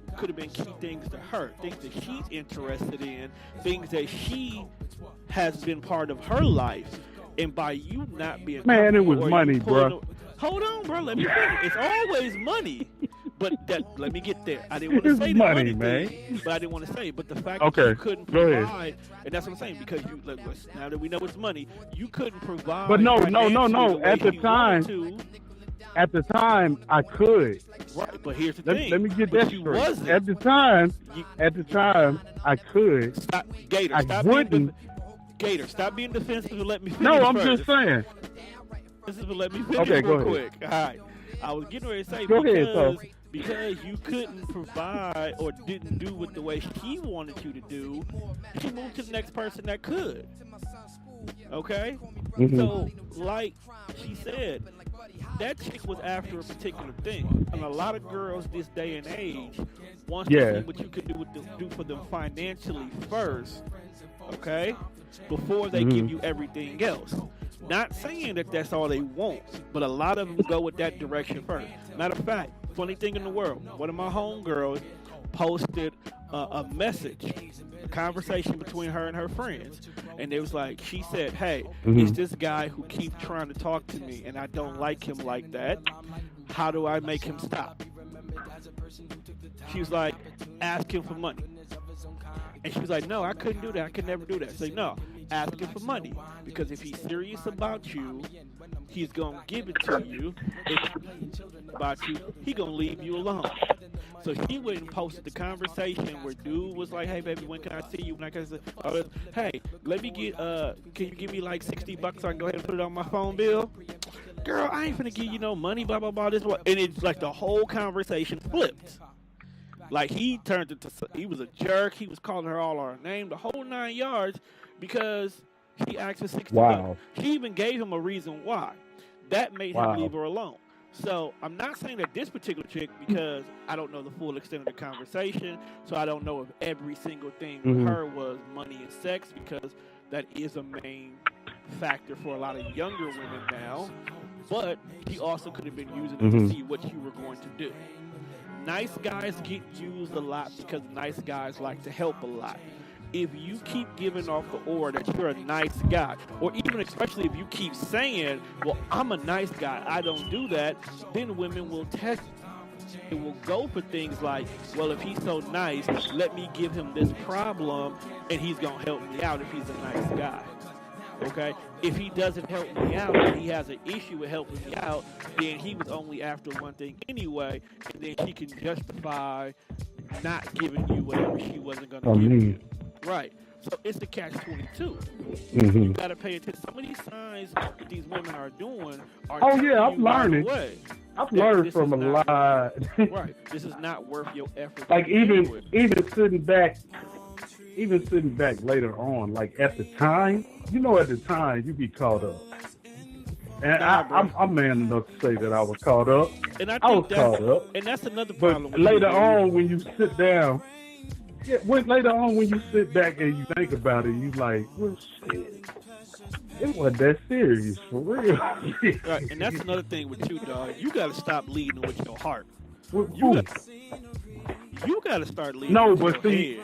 things to her, things that she's interested in, things that she has been part of her life. And by you not being it was money, bro. Hold on, bro. Let me finish. It's always money. But let me get there. I didn't want to say the money thing, but I didn't want to say. But the fact that you couldn't provide, and that's what I'm saying, because you now that we know it's money, you couldn't provide. But no. At the time, I could. Right, but here's the thing. Let me get that straight. Wasn't. At the time, I could. Stop, Gator. Stop wouldn't. Gator, stop being defensive and let me finish. No, I'm first. just saying. Let me finish real quick. All right. I was getting ready to say because you couldn't provide or didn't do it the way she wanted you to do, she moved to the next person that could. Okay? So, like she said, that chick was after a particular thing, and a lot of girls this day and age wants to see what you can do for them financially first, okay, before they give you everything else. Not saying that that's all they want, but a lot of them go with that direction first. Matter of fact, funny thing in the world, one of my homegirls posted a message, a conversation between her and her friends, and it was like, she said, hey, it's this guy who keeps trying to talk to me and I don't like him like that. How do I make him stop? She was like, ask him for money. And she was like, no, I couldn't do that. I could never do that. Say, no, ask him for money, because if he's serious about you, he's gonna give it to you. If he's about you, he gonna leave you alone. So she went and posted the conversation where dude was like, hey baby, when can I see you? When I can say, hey, let me get can you give me like $60 so I can go ahead and put it on my phone bill? Girl, I ain't finna give you no money, blah blah blah, this what, and it's like the whole conversation flipped. Like he turned into, he was a jerk, he was calling her all our name, the whole 9 yards, because he asked for $60. Wow. She even gave him a reason why. That made him leave her alone. So I'm not saying that this particular chick, because I don't know the full extent of the conversation, so I don't know if every single thing with her was money and sex, because that is a main factor for a lot of younger women now. But he also could have been using it to see what you were going to do. Nice guys get used a lot because nice guys like to help a lot. If you keep giving off the aura that you're a nice guy, or even especially if you keep saying, well, I'm a nice guy, I don't do that, then women will test you. It will go for things like, well, if he's so nice, let me give him this problem and he's going to help me out if he's a nice guy. Okay? If he doesn't help me out and he has an issue with helping me out, then he was only after one thing anyway, and then she can justify not giving you whatever she wasn't going to give you. Right. So it's the catch-22. You got to pay attention. Some of these signs that these women are doing are I'm learning. I've learned from a lot. Right. This is not worth your effort. Like even sitting back later on, like at the time, at the time you be caught up. And I'm man enough to say that I was caught up. And I was caught up. And that's another problem. But later on, when you sit down, later on when you sit back and you think about it, you like, well, shit, it wasn't that serious for real. Right, and that's another thing with you, dog. You got to stop leading with your heart. You got to start leading with your head.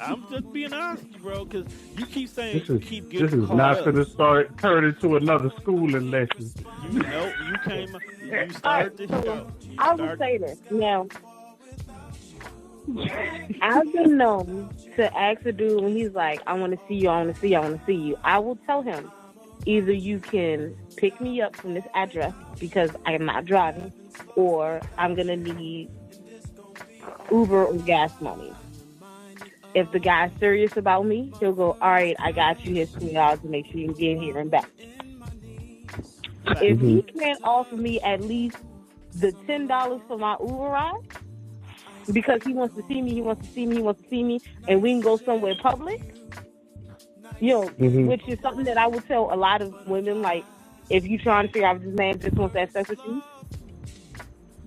I'm just being honest with you, bro, because you keep saying you keep getting this is not going to start turning into another schooling lesson. You started this show. I will say this. Now, I've been known to ask a dude when he's like, I want to see you, I want to see you, I want to see you. I will tell him, either you can pick me up from this address because I am not driving, or I'm going to need Uber or gas money. If the guy's serious about me, he'll go, all right, I got you. Here's $20 to make sure you can get here and back. If he can't offer me at least the $10 for my Uber ride, because he wants to see me, and we can go somewhere public, which is something that I would tell a lot of women, like, if you're trying to figure out if this man just wants to have sex with you,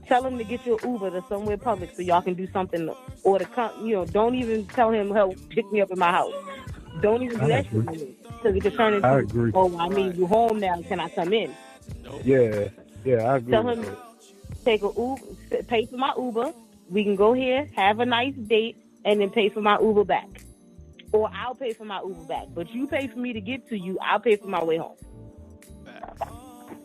tell him to get your Uber to somewhere public so y'all can do something, or to come, don't even tell him, help pick me up in my house. Don't even do that shit with me, because it could turn into, oh, I mean, you home now, can I come in? Yeah, I agree. Tell him take a Uber, pay for my Uber. We can go here, have a nice date, and then pay for my Uber back. Or I'll pay for my Uber back. But you pay for me to get to you, I'll pay for my way home.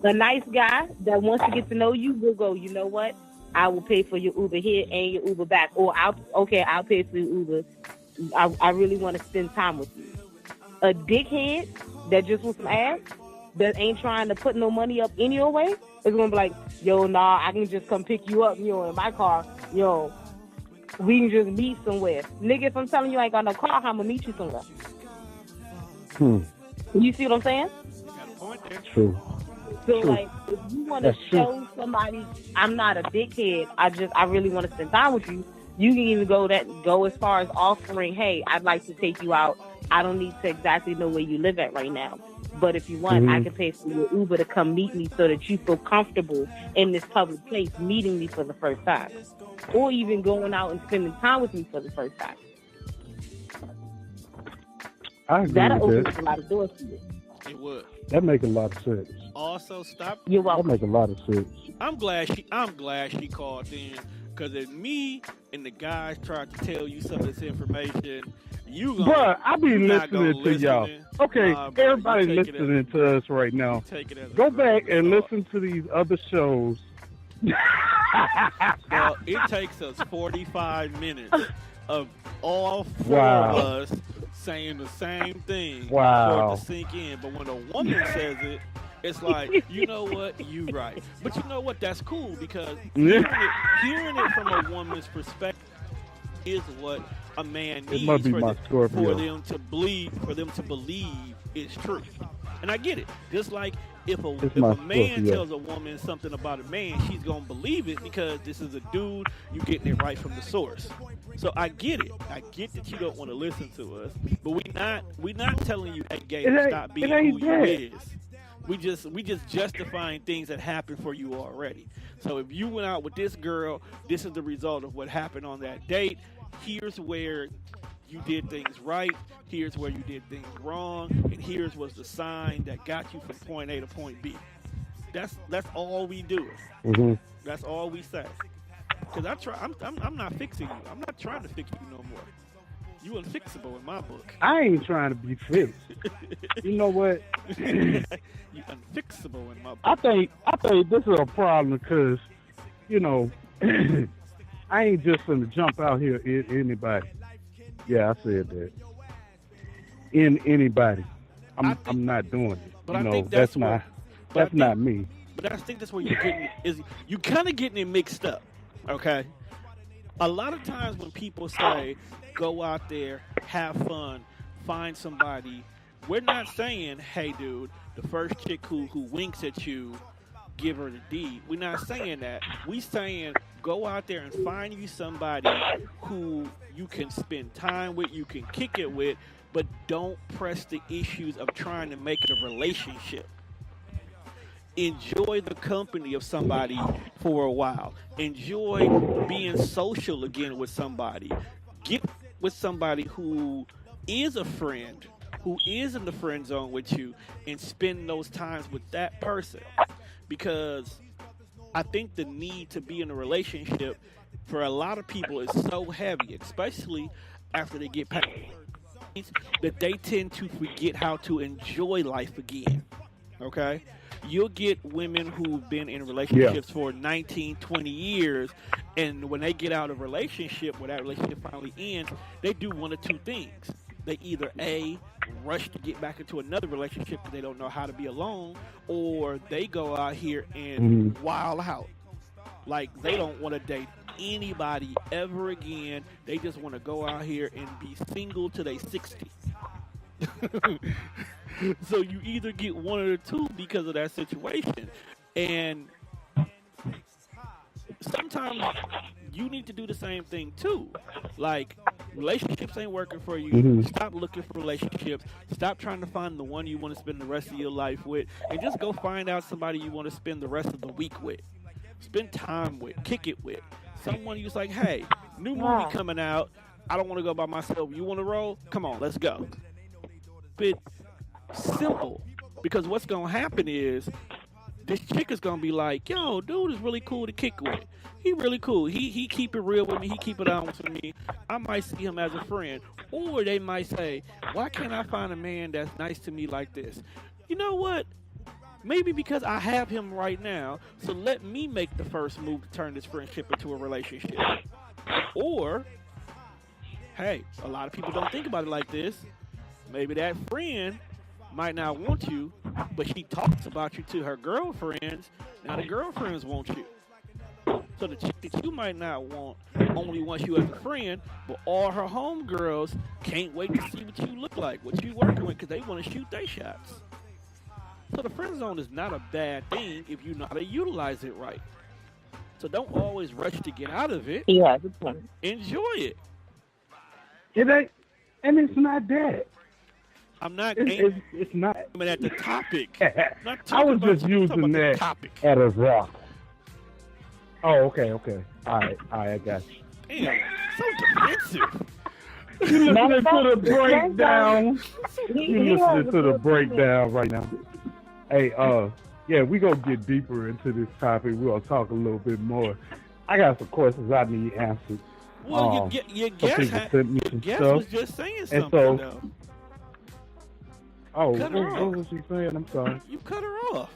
A nice guy that wants to get to know you will go, you know what? I will pay for your Uber here and your Uber back. Or I'll pay for your Uber. I really want to spend time with you. A dickhead that just wants some ass, that ain't trying to put no money up in your way, is going to be like, yo, nah, I can just come pick you up, in my car. We can just meet somewhere. Nigga, if I'm telling you I ain't got no car, I'm going to meet you somewhere. You see what I'm saying? Got a point there. True. So, like, if you want to show somebody I'm not a dickhead, I really want to spend time with you, you can even go as far as offering, hey, I'd like to take you out I don't need to exactly know where you live at right now. But if you want, I can pay for your Uber to come meet me so that you feel comfortable in this public place meeting me for the first time. Or even going out and spending time with me for the first time. I agree That'll with open that. up a lot of doors for you. It would. That make a lot of sense. Also, stop. You're That welcome. make a lot of sense. I'm glad she called in, because if me and the guys tried to tell you some of this information, you gonna Bruh, I be you not gonna listening to listen y'all. in. Okay, Nah, bro, everybody you take it listening to us right now. Take it as a Go back grain and of salt. listen to these other shows. Well, it takes us 45 minutes of all four Wow. of us saying the same thing Wow. for it to sink in. But when a woman says it, it's like, you know what, you right. But you know what, that's cool, because hearing it from a woman's perspective is what a man It needs must be for, my Scorpio. for them to believe it's true. And I get it. Just like if It's a my man Scorpio. tells a woman something about a man, she's gonna believe it because this is a dude. You getting it right from the source. So I get it. I get that you don't want to listen to us, but we not telling you, hey, gay, It ain't- stop being it ain't who that. you is. We just justifying things that happened for you already. So if you went out with this girl, this is the result of what happened on that date. Here's where you did things right. Here's where you did things wrong, and here's what's the sign that got you from point A to point B. That's all we do. Mhm. That's all we say. Because I'm not fixing you. I'm not trying to fix you no more. You unfixable in my book. I ain't trying to be fixed. You know what? You unfixable in my book. I think this is a problem because, you know, I ain't just gonna jump out here in anybody. Yeah, I said that. In anybody, I'm not doing it. But You I know, think that's where- not but I that's not me. But I think that's where you're getting is you kind of getting it mixed up. Okay. A lot of times when people say go out there, have fun, find somebody, we're not saying, hey, dude, the first chick who winks at you, give her the D. We're not saying that. We saying go out there and find you somebody who you can spend time with, you can kick it with, but don't press the issues of trying to make it a relationship. Enjoy the company of somebody for a while. Enjoy being social again with somebody. Get with somebody who is a friend, who is in the friend zone with you, and spend those times with that person. Because I think the need to be in a relationship for a lot of people is so heavy, especially after they get past that they tend to forget how to enjoy life again. Okay? You'll get women who've been in relationships for 19, 20 years, and when they get out of a relationship, when that relationship finally ends, they do one of two things. They either A, rush to get back into another relationship because they don't know how to be alone, or they go out here and wild out. Like, they don't want to date anybody ever again. They just want to go out here and be single till they 60. So you either get one of the two because of that situation. And sometimes you need to do the same thing too. Like, relationships ain't working for you. Stop looking for relationships. Stop trying to find the one you want to spend the rest of your life with, and just go find out somebody you want to spend the rest of the week with. Spend time with, kick it with. Someone you's like, hey, new movie coming out. I don't want to go by myself. You want to roll? Come on, let's go. But simple, because what's gonna happen is this chick is gonna be like, yo, dude is really cool to kick with. He really cool. He keep it real with me. He keep it honest with me. I might see him as a friend. Or they might say, why can't I find a man that's nice to me like this? You know what? Maybe because I have him right now, so let me make the first move to turn this friendship into a relationship. Or, hey, a lot of people don't think about it like this. Maybe that friend might not want you, but she talks about you to her girlfriends. Now the girlfriends want you. So the chick that you might not want only wants you as a friend, but all her homegirls can't wait to see what you look like, what you working with, because they want to shoot their shots. So the friend zone is not a bad thing if you know how to utilize it right. So don't always rush to get out of it. Yeah, good point. Enjoy it. It ain't, and it's not that. I'm not It's not. aiming at the topic. I'm not I talking was just I'm talking using about the that topic. as a rock. Oh, okay. All right, I got you. Damn, so defensive. You listening to the Friend breakdown? You he has listening a to the good point. breakdown right now? Hey, yeah, we gonna get deeper into this topic. We're gonna talk a little bit more. I got some questions I need answered. Well, your Some guest, people sent me your some guest stuff. was just saying And something, so- though. Oh, Cut her what off. was she saying? I'm sorry. You cut her off.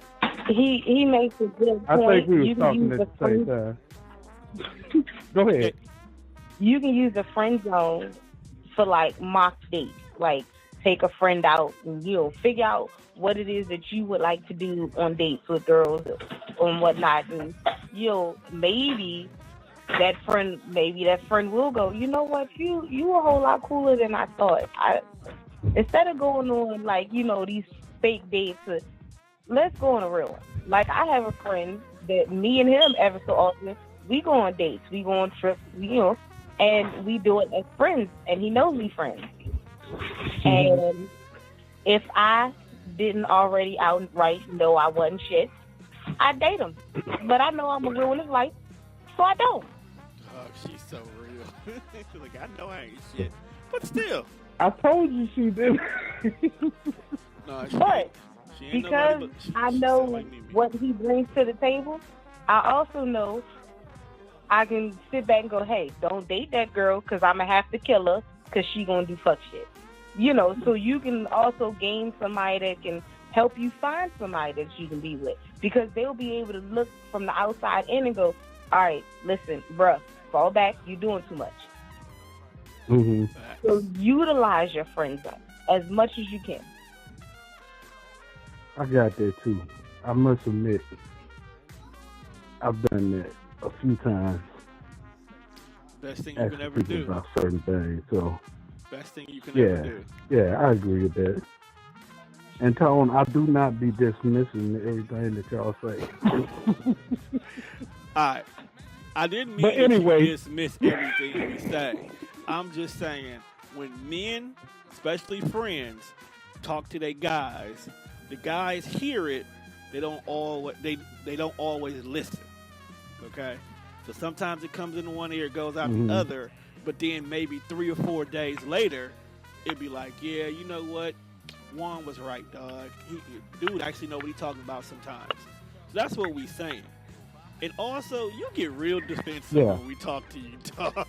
He makes a good I point. think we You was can talking use at the the same friend, time. Go ahead. you can use the friend zone for like mock dates. Like take a friend out and figure out what it is that you would like to do on dates with girls and whatnot. And maybe that friend will go, you know what, you a whole lot cooler than I thought. Instead of going on like, these fake dates, let's go on a real one. Like I have a friend that me and him ever so often, we go on dates, we go on trips, and we do it as friends, and he knows we friends. And if I didn't already outright know I wasn't shit, I'd date him. But I know I'm gonna ruin his life, so I don't. Oh, she's so real. She's like, I know I ain't shit, but still. I told you she did. No, But she ain't because nobody but, I she know sound like me. what he brings to the table, I also know I can sit back and go, hey, don't date that girl because I'm going to have to kill her because she going to do fuck shit. So you can also gain somebody that can help you find somebody that you can be with, because they'll be able to look from the outside in and go, all right, listen, bruh, fall back. You're doing too much. Mm-hmm. So utilize your friend zone as much as you can. I got that too. I must admit, I've done that a few times. Best thing you Ask can ever people do. about certain things. So Best thing you can ever do. yeah, I agree with that. And Tone, I do not be dismissing everything that y'all say. All right. I didn't mean But anyway. to dismiss everything we say. I'm just saying, when men, especially friends, talk to their guys, the guys hear it. They don't always listen. Okay, so sometimes it comes in one ear, goes out the other. But then maybe 3 or 4 days later, it'd be like, yeah, you know what? Juan was right, dog. Dude actually know what he's talking about sometimes. So that's what we saying. And also, you get real defensive when we talk to you, dog.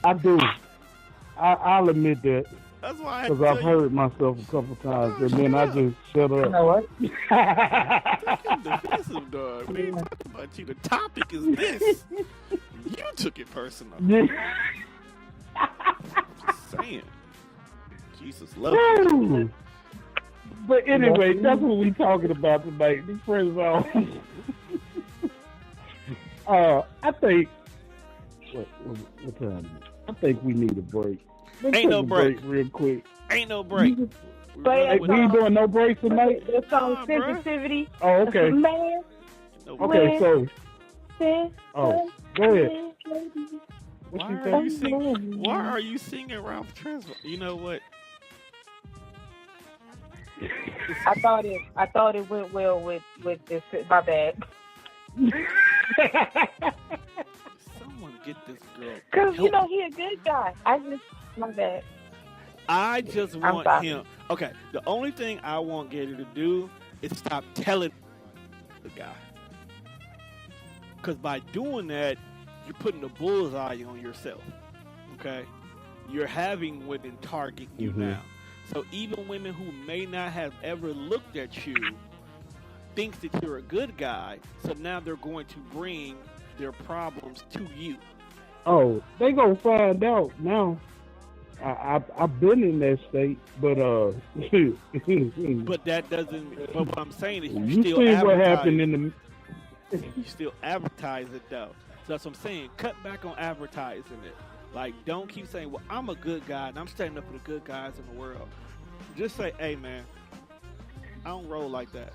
I do. I'll admit that. That's why I had Because to I've tell you. heard myself a couple times, and then I just shut up. You know what? Fucking defensive, dog. We ain't talking about you. The topic is this. You took it personal. Just saying. Jesus love you. Woo. But anyway, that's what we talking about tonight. The friend zone. I think. What time is it? I think we need a break. Let's Ain't take no a break. real quick. Ain't no break. Hey, We ain't doing no breaks tonight. It's on Nah, bruh. sensitivity. Oh, okay. Man, No Okay, so sis, go ahead. What Why you are say? you singing? Why are you singing Ralph Tresvant? You know what? I thought it went well with this. My bad. Someone get this girl. Cause help. he a good guy. My bad. I just I'm want sorry. him. Okay, the only thing I want Gator to do is stop telling the guy. Because by doing that, you're putting a bullseye on yourself. Okay? You're having women target you now. So even women who may not have ever looked at you thinks that you're a good guy. So now they're going to bring their problems to you. Oh, they gonna find out now. I've been in that state, but But that doesn't. But what I'm saying is, you still see what advertise. happened in the. You still advertise it though. So that's what I'm saying. Cut back on advertising it. Like, don't keep saying, "Well, I'm a good guy and I'm standing up for the good guys in the world." Just say, "Hey, man, I don't roll like that."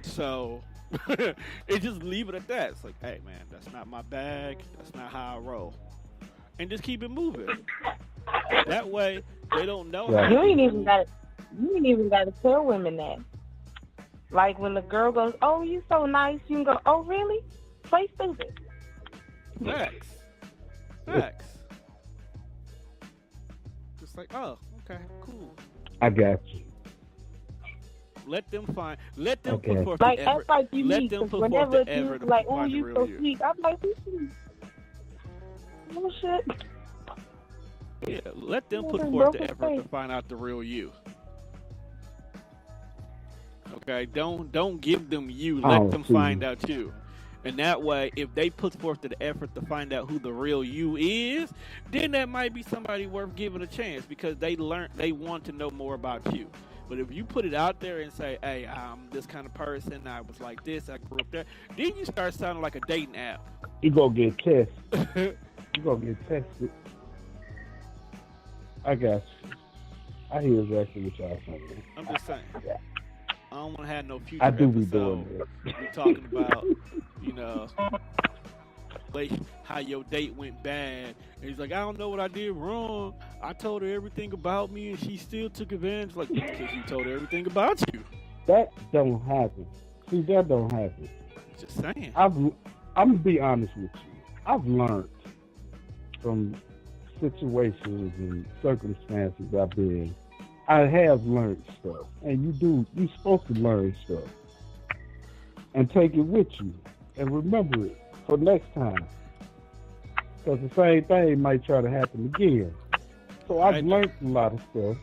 So it just leave it at that. It's like, "Hey, man, that's not my bag. That's not how I roll," and just keep it moving. That way, they don't know Right. how You to ain't be even rude. got you ain't even got to tell women that. Like when the girl goes, "Oh, you so nice," you can go, "Oh, really?" Play stupid. Facts. Facts. Just like, oh, okay, cool. I got you. Let them put Okay. forth Like the act effort. like you Let need. them Cause put forth whenever the you effort to like, "Oh, find the you real so you. sweet," I'm like, "Oh shit." Yeah, let them put Nigga forth broke the his effort to face. find out the real you. Okay, don't give them you. Let Oh, them see. find out you. And that way, if they put forth the effort to find out who the real you is, then that might be somebody worth giving a chance because they want to know more about you. But if you put it out there and say, "Hey, I'm this kind of person. I was like this. I grew up there," then you start sounding like a dating app. You gonna get tested. You gonna get tested. I got you. I hear exactly what y'all saying. I'm just saying. I don't want to have no future I do be episode. doing that. We talking about, you know, like how your date went bad. And he's like, I don't know what I did wrong. I told her everything about me, and she still took advantage. Like, because you told her everything about you. That don't happen. See, that don't happen. Just saying. I'm gonna be honest with you. I've learned from situations and circumstances I've been in. I have learned stuff, and you're supposed to learn stuff and take it with you and remember it for next time, because the same thing might try to happen again. So I've learned a lot of stuff,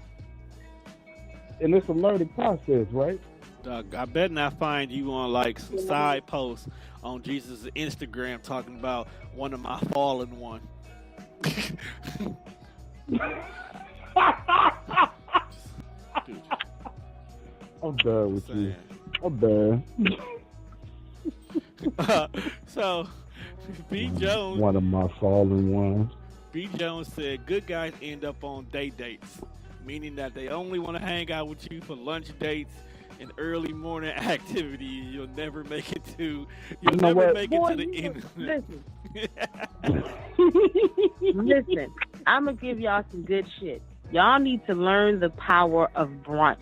and it's a learning process, right? Doug, I bet not find you on like some side posts on Jesus' Instagram talking about one of my fallen one. Dude, I'm done with you. saying. I'm done. So, B. Jones. One of my fallen ones. B. Jones said, "Good guys end up on day dates, meaning that they only want to hang out with you for lunch dates and early morning activities. You'll never make it to. You'll You know never what? make Boy, it to the you end." listen. I'm gonna give y'all some good shit. Y'all need to learn the power of brunch.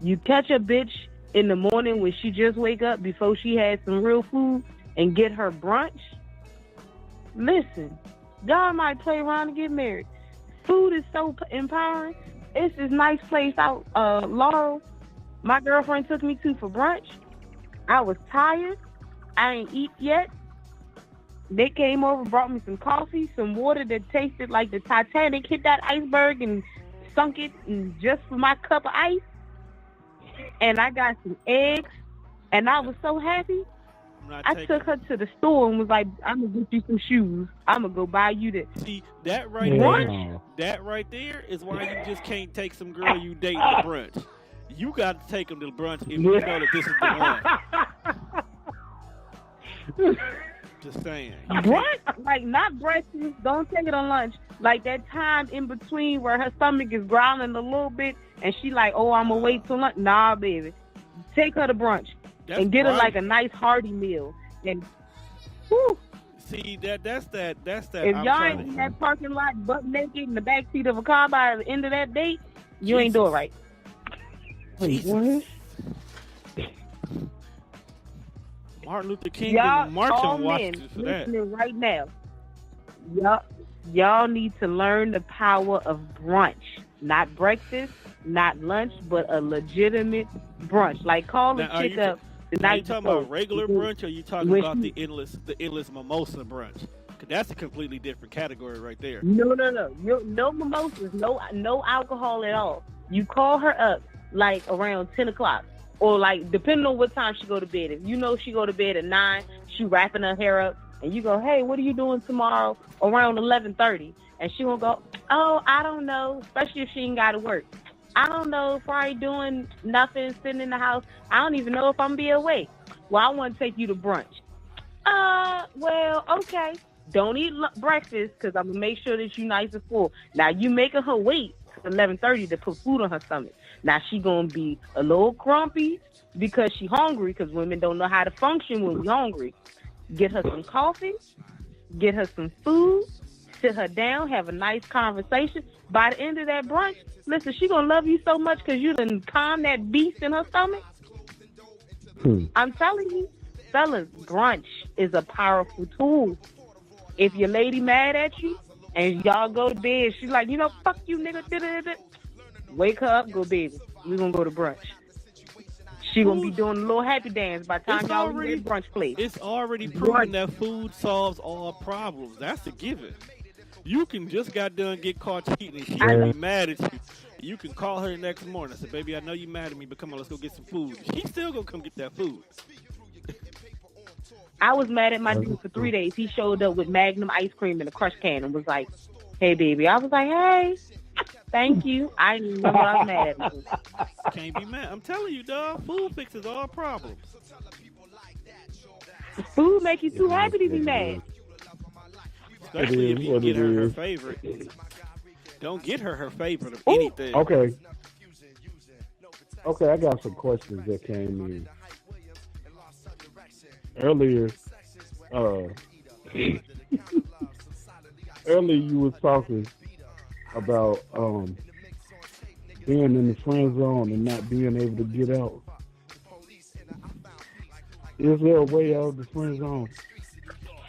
You catch a bitch in the morning when she just wake up before she had some real food and get her brunch. Listen, y'all might play around and get married. Food is so empowering. It's this nice place out, Laurel. My girlfriend took me to for brunch. I was tired. I ain't eat yet. They came over, brought me some coffee, some water that tasted like the Titanic hit that iceberg and sunk it just for my cup of ice. And I got some eggs, and I was so happy. I took her to the store and was like, "I'm gonna get you some shoes. I'm gonna go buy you this." See, that right Yeah. there, that right there is why you just can't take some girl you dating to brunch. You got to take them to brunch if you know that this is the one. Just saying. Brunch, like not breakfast. Don't take it on lunch. Like that time in between where her stomach is growling a little bit, and she like, "Oh, I'm gonna wait till lunch." Nah, baby, take her to brunch and get her like a nice hearty meal. And whew, see that's that. if y'all ain't in that parking lot butt naked in the back seat of a car by the end of that date, you ain't doing right. Jesus. Martin Luther King Y'all, didn't march all on men Washington for that. listening right now, y'all need to learn the power of brunch. Not breakfast, not lunch, but a legitimate brunch. Like call the Now, chick up the Are you night talking before. about regular brunch, or are you talking When about she- the endless mimosa brunch? 'Cause that's a completely different category right there. No. No mimosas, no alcohol at all. You call her up like around 10 o'clock. Or like depending on what time she go to bed. If you know she go to bed at 9, she wrapping her hair up, and you go, "Hey, what are you doing tomorrow around 11:30?" And she will go, "Oh, I don't know," especially if she ain't got to work. "I don't know, probably doing nothing, sitting in the house. I don't even know if I'm be awake." "Well, I want to take you to brunch." Well, okay. Don't eat breakfast because I'm going to make sure that you nice and full. Now, you making her wait till 11:30 to put food on her stomach. Now, she going to be a little grumpy because she hungry, because women don't know how to function when we hungry. Get her some coffee. Get her some food. sit her down, have a nice conversation. By the end of that brunch, listen, she gonna love you so much because you done calm that beast in her stomach. I'm telling you, fellas, brunch is a powerful tool. If your lady mad at you and y'all go to bed, she's like, you know, fuck you, nigga. Da-da-da-da. Wake her up, go, baby. We gonna go to brunch. She gonna be doing a little happy dance by the time y'all leave that brunch place. It's already proven that food solves all problems. That's a given. You can just got done get caught cheating and she can be mad at you. You can call her the next morning and say, baby, I know you mad at me, but come on, let's go get some food. She's still gonna come get that food. I was mad at my dude for 3 days. He showed up with Magnum ice cream in a crush can and was like, hey, baby. I was like, hey, thank you. I didn't remember I was mad at him. Can't be mad. I'm telling you, dog, food fixes all problems. Food make you too happy to be mad. Especially if you get her favorite. Don't get her favorite of anything. Okay, I got some questions that came in. Earlier, you was talking about being in the friend zone and not being able to get out. Is there a way out of the friend zone?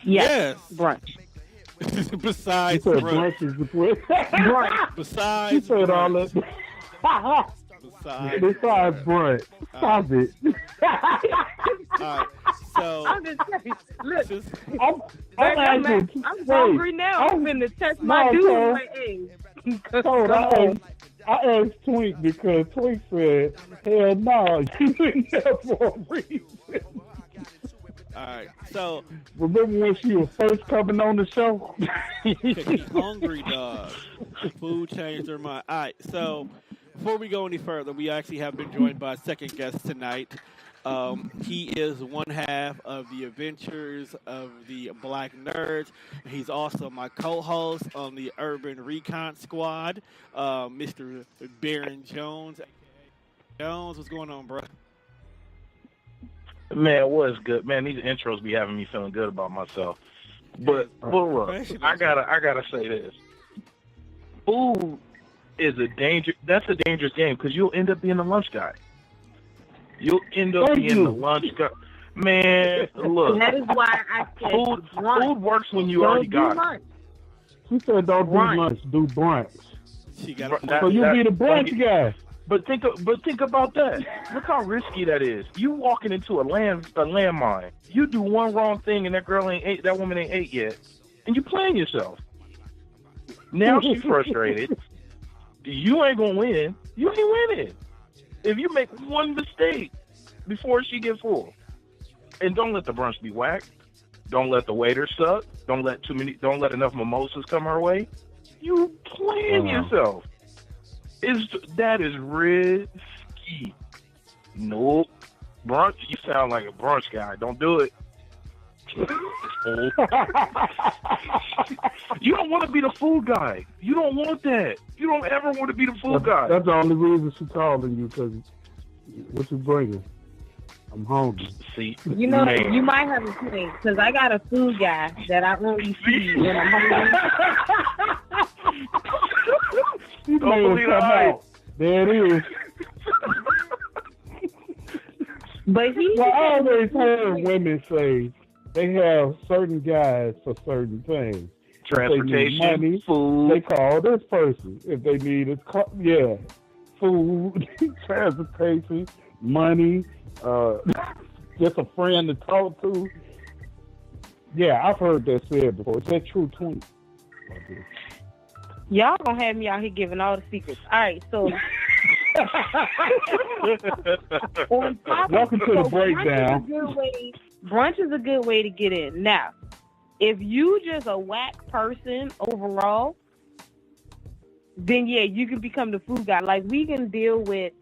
Yes. Brunch. Besides brunch is the place. Brunch. Besides you said all that. Besides brunch. Stop it. All right. So I'm just saying, look, I'm hungry now. I'm finna test my dude my age. I asked Twink because Twink said, hell no, you in there for a reason. All right, so remember when she was first coming on the show? She's hungry, dog. Food changed her mind. All right, so before we go any further, we actually have been joined by a second guest tonight. He is one half of the Adventures of the Black Nerds. He's also my co-host on the Urban Recon Squad, Mr. Baron Jones. Jones, what's going on, bro? Man, what's good? Man, these intros be having me feeling good about myself. But look, I gotta say this. Food is a danger. That's a dangerous game because you'll end up being a lunch guy. You'll end up being the lunch guy. Man, look. That is why I said food works when you already got it. She said don't do lunch, do brunch. She got so you be the brunch guy. But think about that. Look how risky that is. You walking into a landmine. You do one wrong thing and that woman ain't ate yet, and you playing yourself. Now she's frustrated. You ain't gonna win. You ain't winning. If you make one mistake before she gets full, and don't let the brunch be whacked. Don't let the waiter suck. Don't let enough mimosas come her way. You playing yourself. That is risky. Nope. Brunch, you sound like a brunch guy. Don't do it. You don't want to be the food guy. You don't want that. You don't ever want to be the food guy. That's the only reason she's calling you, because what you bringing? I'm hungry. See, you know, man. You might have a point, because I got a food guy that I only feed when I'm hungry. You don't believe that. There it is. But I always heard women say they have certain guys for certain things. Transportation, money, food. They call this person if they need a food, transportation, money, just a friend to talk to. Yeah, I've heard that said before. Is that true, Twin? Y'all gonna have me out here giving all the secrets. All right, so welcome to the breakdown. Brunch is a good way to get in. Now, if you just a whack person overall, then yeah, you can become the food guy. Like, we can deal with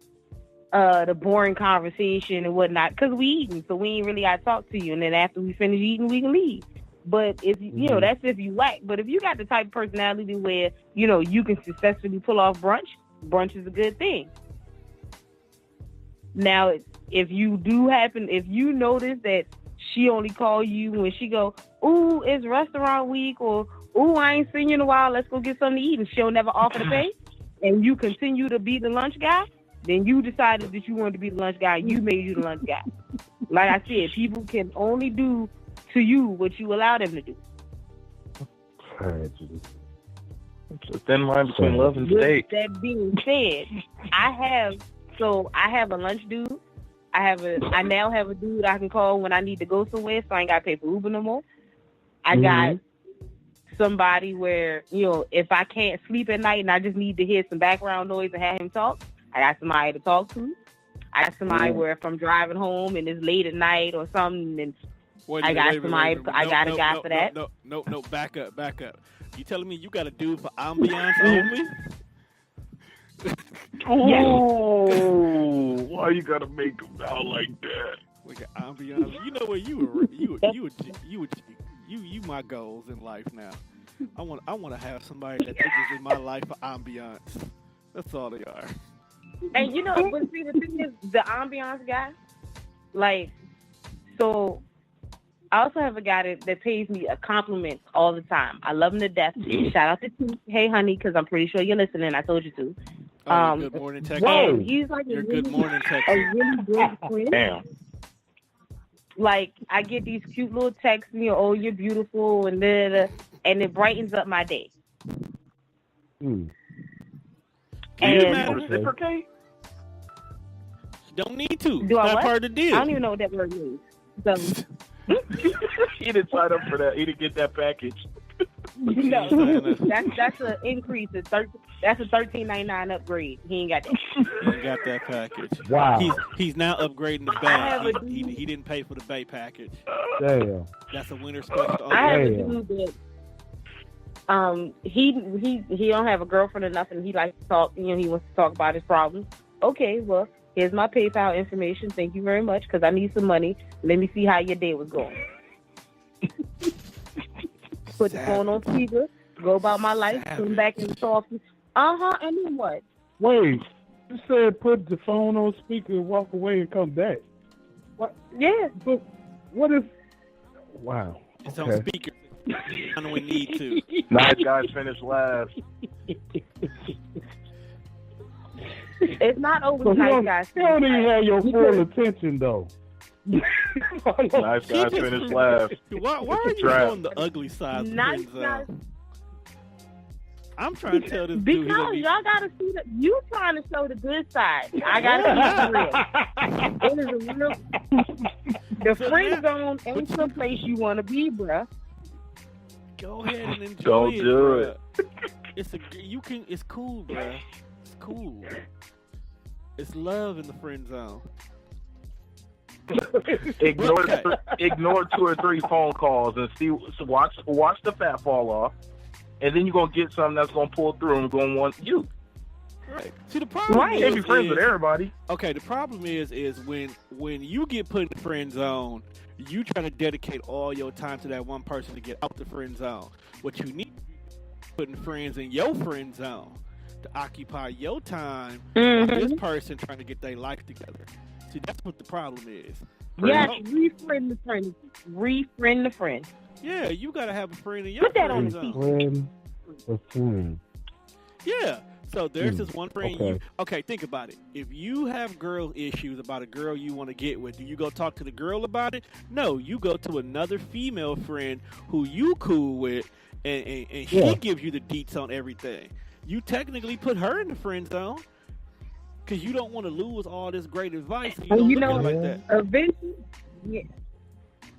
the boring conversation and whatnot because we eating, so we ain't really gotta talk to you. And then after we finish eating, we can leave. But if you know, that's if you whack. But if you got the type of personality where you can successfully pull off brunch is a good thing. Now, if you notice that she only call you when she go, ooh, it's restaurant week, or ooh, I ain't seen you in a while, let's go get something to eat, and she'll never offer to pay, and you continue to be the lunch guy, then you decided that you wanted to be the lunch guy, you made you the lunch guy. Like I said, people can only do to you what you allow them to do. Tragedy. It's a thin line between love and With steak. that being said, I have a lunch dude. I now have a dude I can call when I need to go somewhere, so I ain't got to pay for Uber no more. I got somebody where, if I can't sleep at night and I just need to hear some background noise and have him talk, I got somebody to talk to. I got somebody where if I'm driving home and it's late at night or something, and I got a guy for that. No, back up. You telling me you got a dude for ambiance only? Oh, why you gotta make them out like that? We got ambiance. You know what? You my goals in life now. I want to have somebody that is in my life for ambiance. That's all they are. And but see, the thing is, the ambiance guy, so I also have a guy that pays me a compliment all the time. I love him to death. Shout out to T. Hey, honey, because I'm pretty sure you're listening. I told you to. Good morning, Texas. And he's like Your good morning, Texas. a really great friend. Damn. Like, I get these cute little texts, oh, you're beautiful, and and it brightens up my day. Do And you reciprocate? Don't need to. Do I Not what? part of the deal. I don't even know what that word means. So, He didn't sign up for that. He didn't get that package. no, that's an increase. That's a $13.99 upgrade. He ain't got that. He ain't got that package. Wow. He's now upgrading the have Bay. a He didn't pay for the Bay package. Damn. That's a winter special. I have a Damn. dude that he don't have a girlfriend or nothing. He likes to talk. He wants to talk about his problems. Okay, well, here's my PayPal information. Thank you very much, because I need some money. Let me see how your day was going. Put the phone on speaker. Go about my life. Come back and talk. And then what? Wait, you said put the phone on speaker and walk away and come back. What? Yeah. But what if? Wow. It's on speaker. When we need to. Nice guys finish last. It's not always So nice guys. you don't even have your full attention though. Nice guys finish last. Why are you showing the ugly side of the Nice friend guys. zone? I'm trying to tell this dude. Because y'all gotta see you trying to show the good side. I gotta keep it real. It is a real. The friend zone ain't some place you want to be, bruh. Go ahead and enjoy Don't it. do bruh. it. It's cool, bruh. It's cool. It's love in the friend zone. Ignore 2 or 3 phone calls and watch the fat fall off, and then you're gonna get something that's gonna pull through and gonna want you. Right. See, the problem Right. is, Can't be friends with everybody. Okay, the problem is when you get put in the friend zone, you try to dedicate all your time to that one person to get out the friend zone. What you need is putting friends in your friend zone to occupy your time with this person trying to get their life together. See, that's what the problem is. Yes, refriend the friend. Refriend the friend. Yeah, you gotta have a friend in your Put that friend on the zone. Friend. Yeah. So there's this one friend. Okay. Okay, think about it. If you have girl issues about a girl you want to get with, do you go talk to the girl about it? No, you go to another female friend who you cool with, and she gives you the deets on everything. You technically put her in the friend zone because you don't want to lose all this great advice. So you don't look at it like that. Eventually, yeah.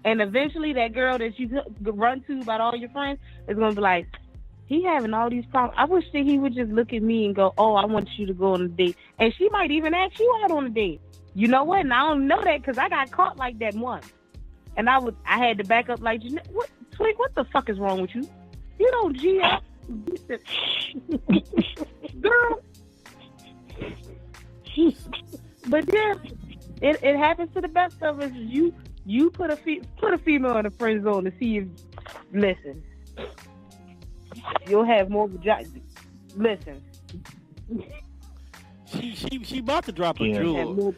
And eventually, that girl that you run to about all your friends is gonna be like, he having all these problems. I wish that he would just look at me and go, oh, I want you to go on a date. And she might even ask you out on a date. You know what? And I don't know that because I got caught like that once. And I had to back up like, what, Twig, what the fuck is wrong with you? You don't G up. Girl. But yeah, it happens to the best of us. You put a female in a friend zone to see if, listen, you'll have more vagina. Listen. She about to drop a jewel.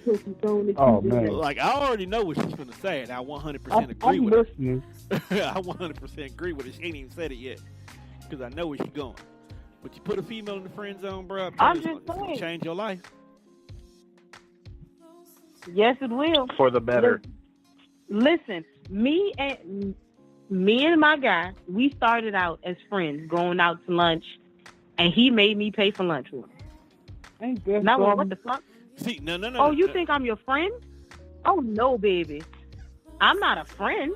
Oh man! Like I already know what she's gonna say, and I 100% agree with listening. her. I 100% agree with her. She ain't even said it yet. because I know where she's going. But you put a female in the friend zone, bro, I'm it's just gonna saying. change your life. Yes, it will. For the better. Listen, me and my guy, we started out as friends, going out to lunch, and he made me pay for lunch with him. Ain't that Now, something? what the fuck? See, no. Oh, you think I'm your friend? Oh, no, baby. I'm not a friend.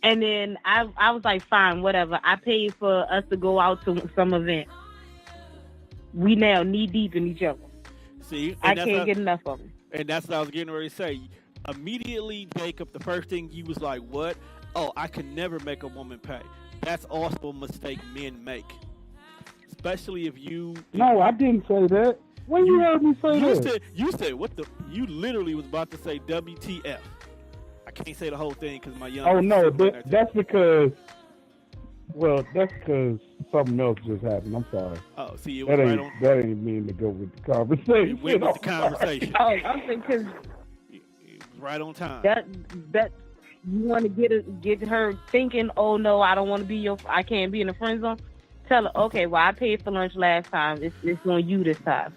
And then I was like, fine, whatever. I paid for us to go out to some event. We now knee deep in each other. See, I can't get enough of them. And that's what I was getting ready to say. Immediately, Jacob, the first thing you was like, what? Oh, I can never make a woman pay. That's also a mistake men make. Especially if you... No, I didn't say that. When you heard me say that? You said, what the... You literally was about to say WTF. I can't say the whole thing because my young... Oh, no, that's because... Well, that's because something else just happened. I'm sorry. Oh, see, it was that ain't mean to go with the conversation. It went with the conversation. Oh, I'm saying because... It was right on time. That you want to get her thinking, oh no, I don't want to be I can't be in the friend zone. Tell her, okay, well I paid for lunch last time. It's on you this time.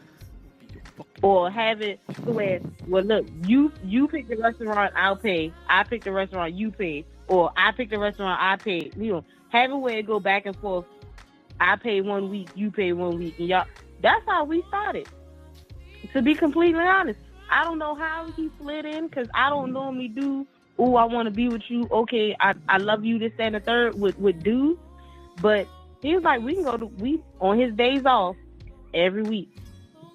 Or have it to where, well look, you pick the restaurant, I'll pay. I pick the restaurant, you pay. Or I pick the restaurant, I pay. You know, have it where it go back and forth. I pay 1 week, you pay 1 week, and y'all. That's how we started. To be completely honest. I don't know how he slid in because I don't normally do, oh, I want to be with you. Okay, I love you, this, that, and the third with dudes. But he was like, we can we on his days off every week,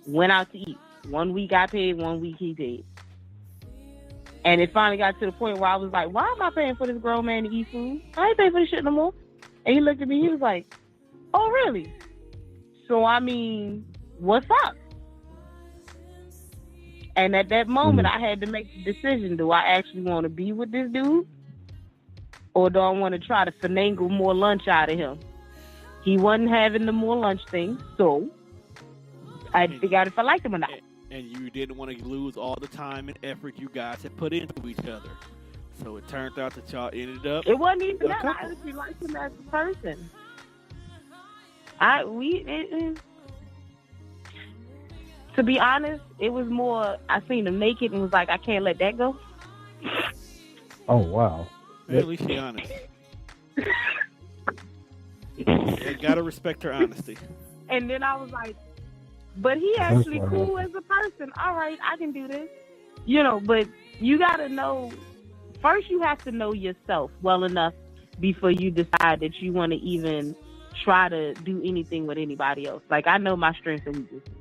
went out to eat. 1 week I paid, 1 week he paid. And it finally got to the point where I was like, why am I paying for this grown man to eat food? I ain't paying for this shit no more. And he looked at me, he was like, oh, really? So, I mean, what's up? And at that moment, I had to make the decision. Do I actually want to be with this dude? Or do I want to try to finagle more lunch out of him? He wasn't having the more lunch thing, so I had to figure out if I liked him or not. And you didn't want to lose all the time and effort you guys had put into each other. So it turned out that y'all ended up... It wasn't even that. I actually liked him as a person. To be honest, it was more, I seen him naked and was like, I can't let that go. Oh, wow. At least she honest. You gotta respect her honesty. And then I was like, but he actually cool as a person. All right, I can do this. You know, but you gotta know, first you have to know yourself well enough before you decide that you want to even try to do anything with anybody else. Like, I know my strengths and weaknesses.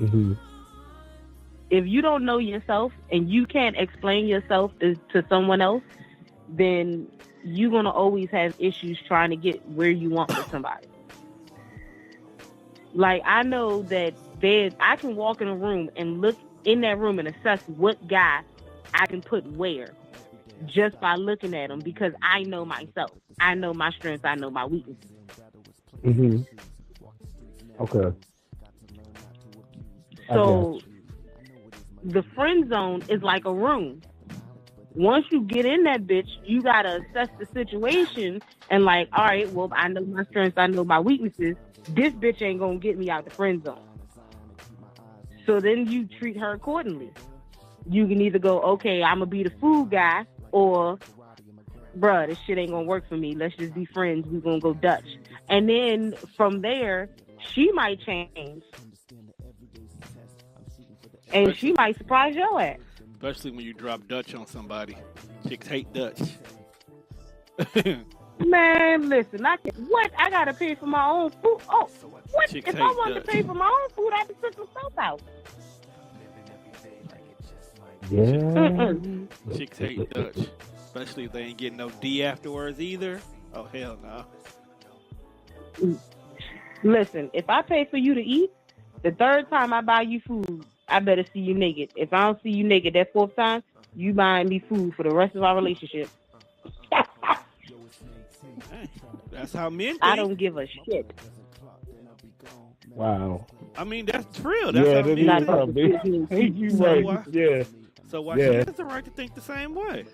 Mm-hmm. If you don't know yourself and you can't explain yourself to someone else, then you're going to always have issues trying to get where you want with somebody. Like, I know that I can walk in a room and look in that room and assess what guy I can put where just by looking at them because I know myself. I know my strengths. I know my weaknesses. Mm-hmm. Okay. So the friend zone is like a room. Once you get in that bitch, you got to assess the situation and like, all right, well, I know my strengths, I know my weaknesses. This bitch ain't going to get me out the friend zone. So then you treat her accordingly. You can either go, okay, I'm going to be the food guy, or, bruh, this shit ain't going to work for me. Let's just be friends. We're going to go Dutch. And then from there, she might change. And she might surprise your ass. Especially when you drop Dutch on somebody. Chicks hate Dutch. Man, listen, what? I got to pay for my own food? Oh, what? Chicks if hate I wanted Dutch. to pay for my own food, I have to sit myself out. Yeah. Chicks hate Dutch. Especially if they ain't getting no D afterwards either. Oh, hell no. Listen, if I pay for you to eat, the third time I buy you food, I better see you naked. If I don't see you naked that fourth time, you buying me food for the rest of our relationship. Hey, that's how men think. I don't give a shit. Wow. I mean, that's real. That's Yeah, how that men is how think. big. You So right. why- Yeah. So why she Yeah. has the right to think the same way?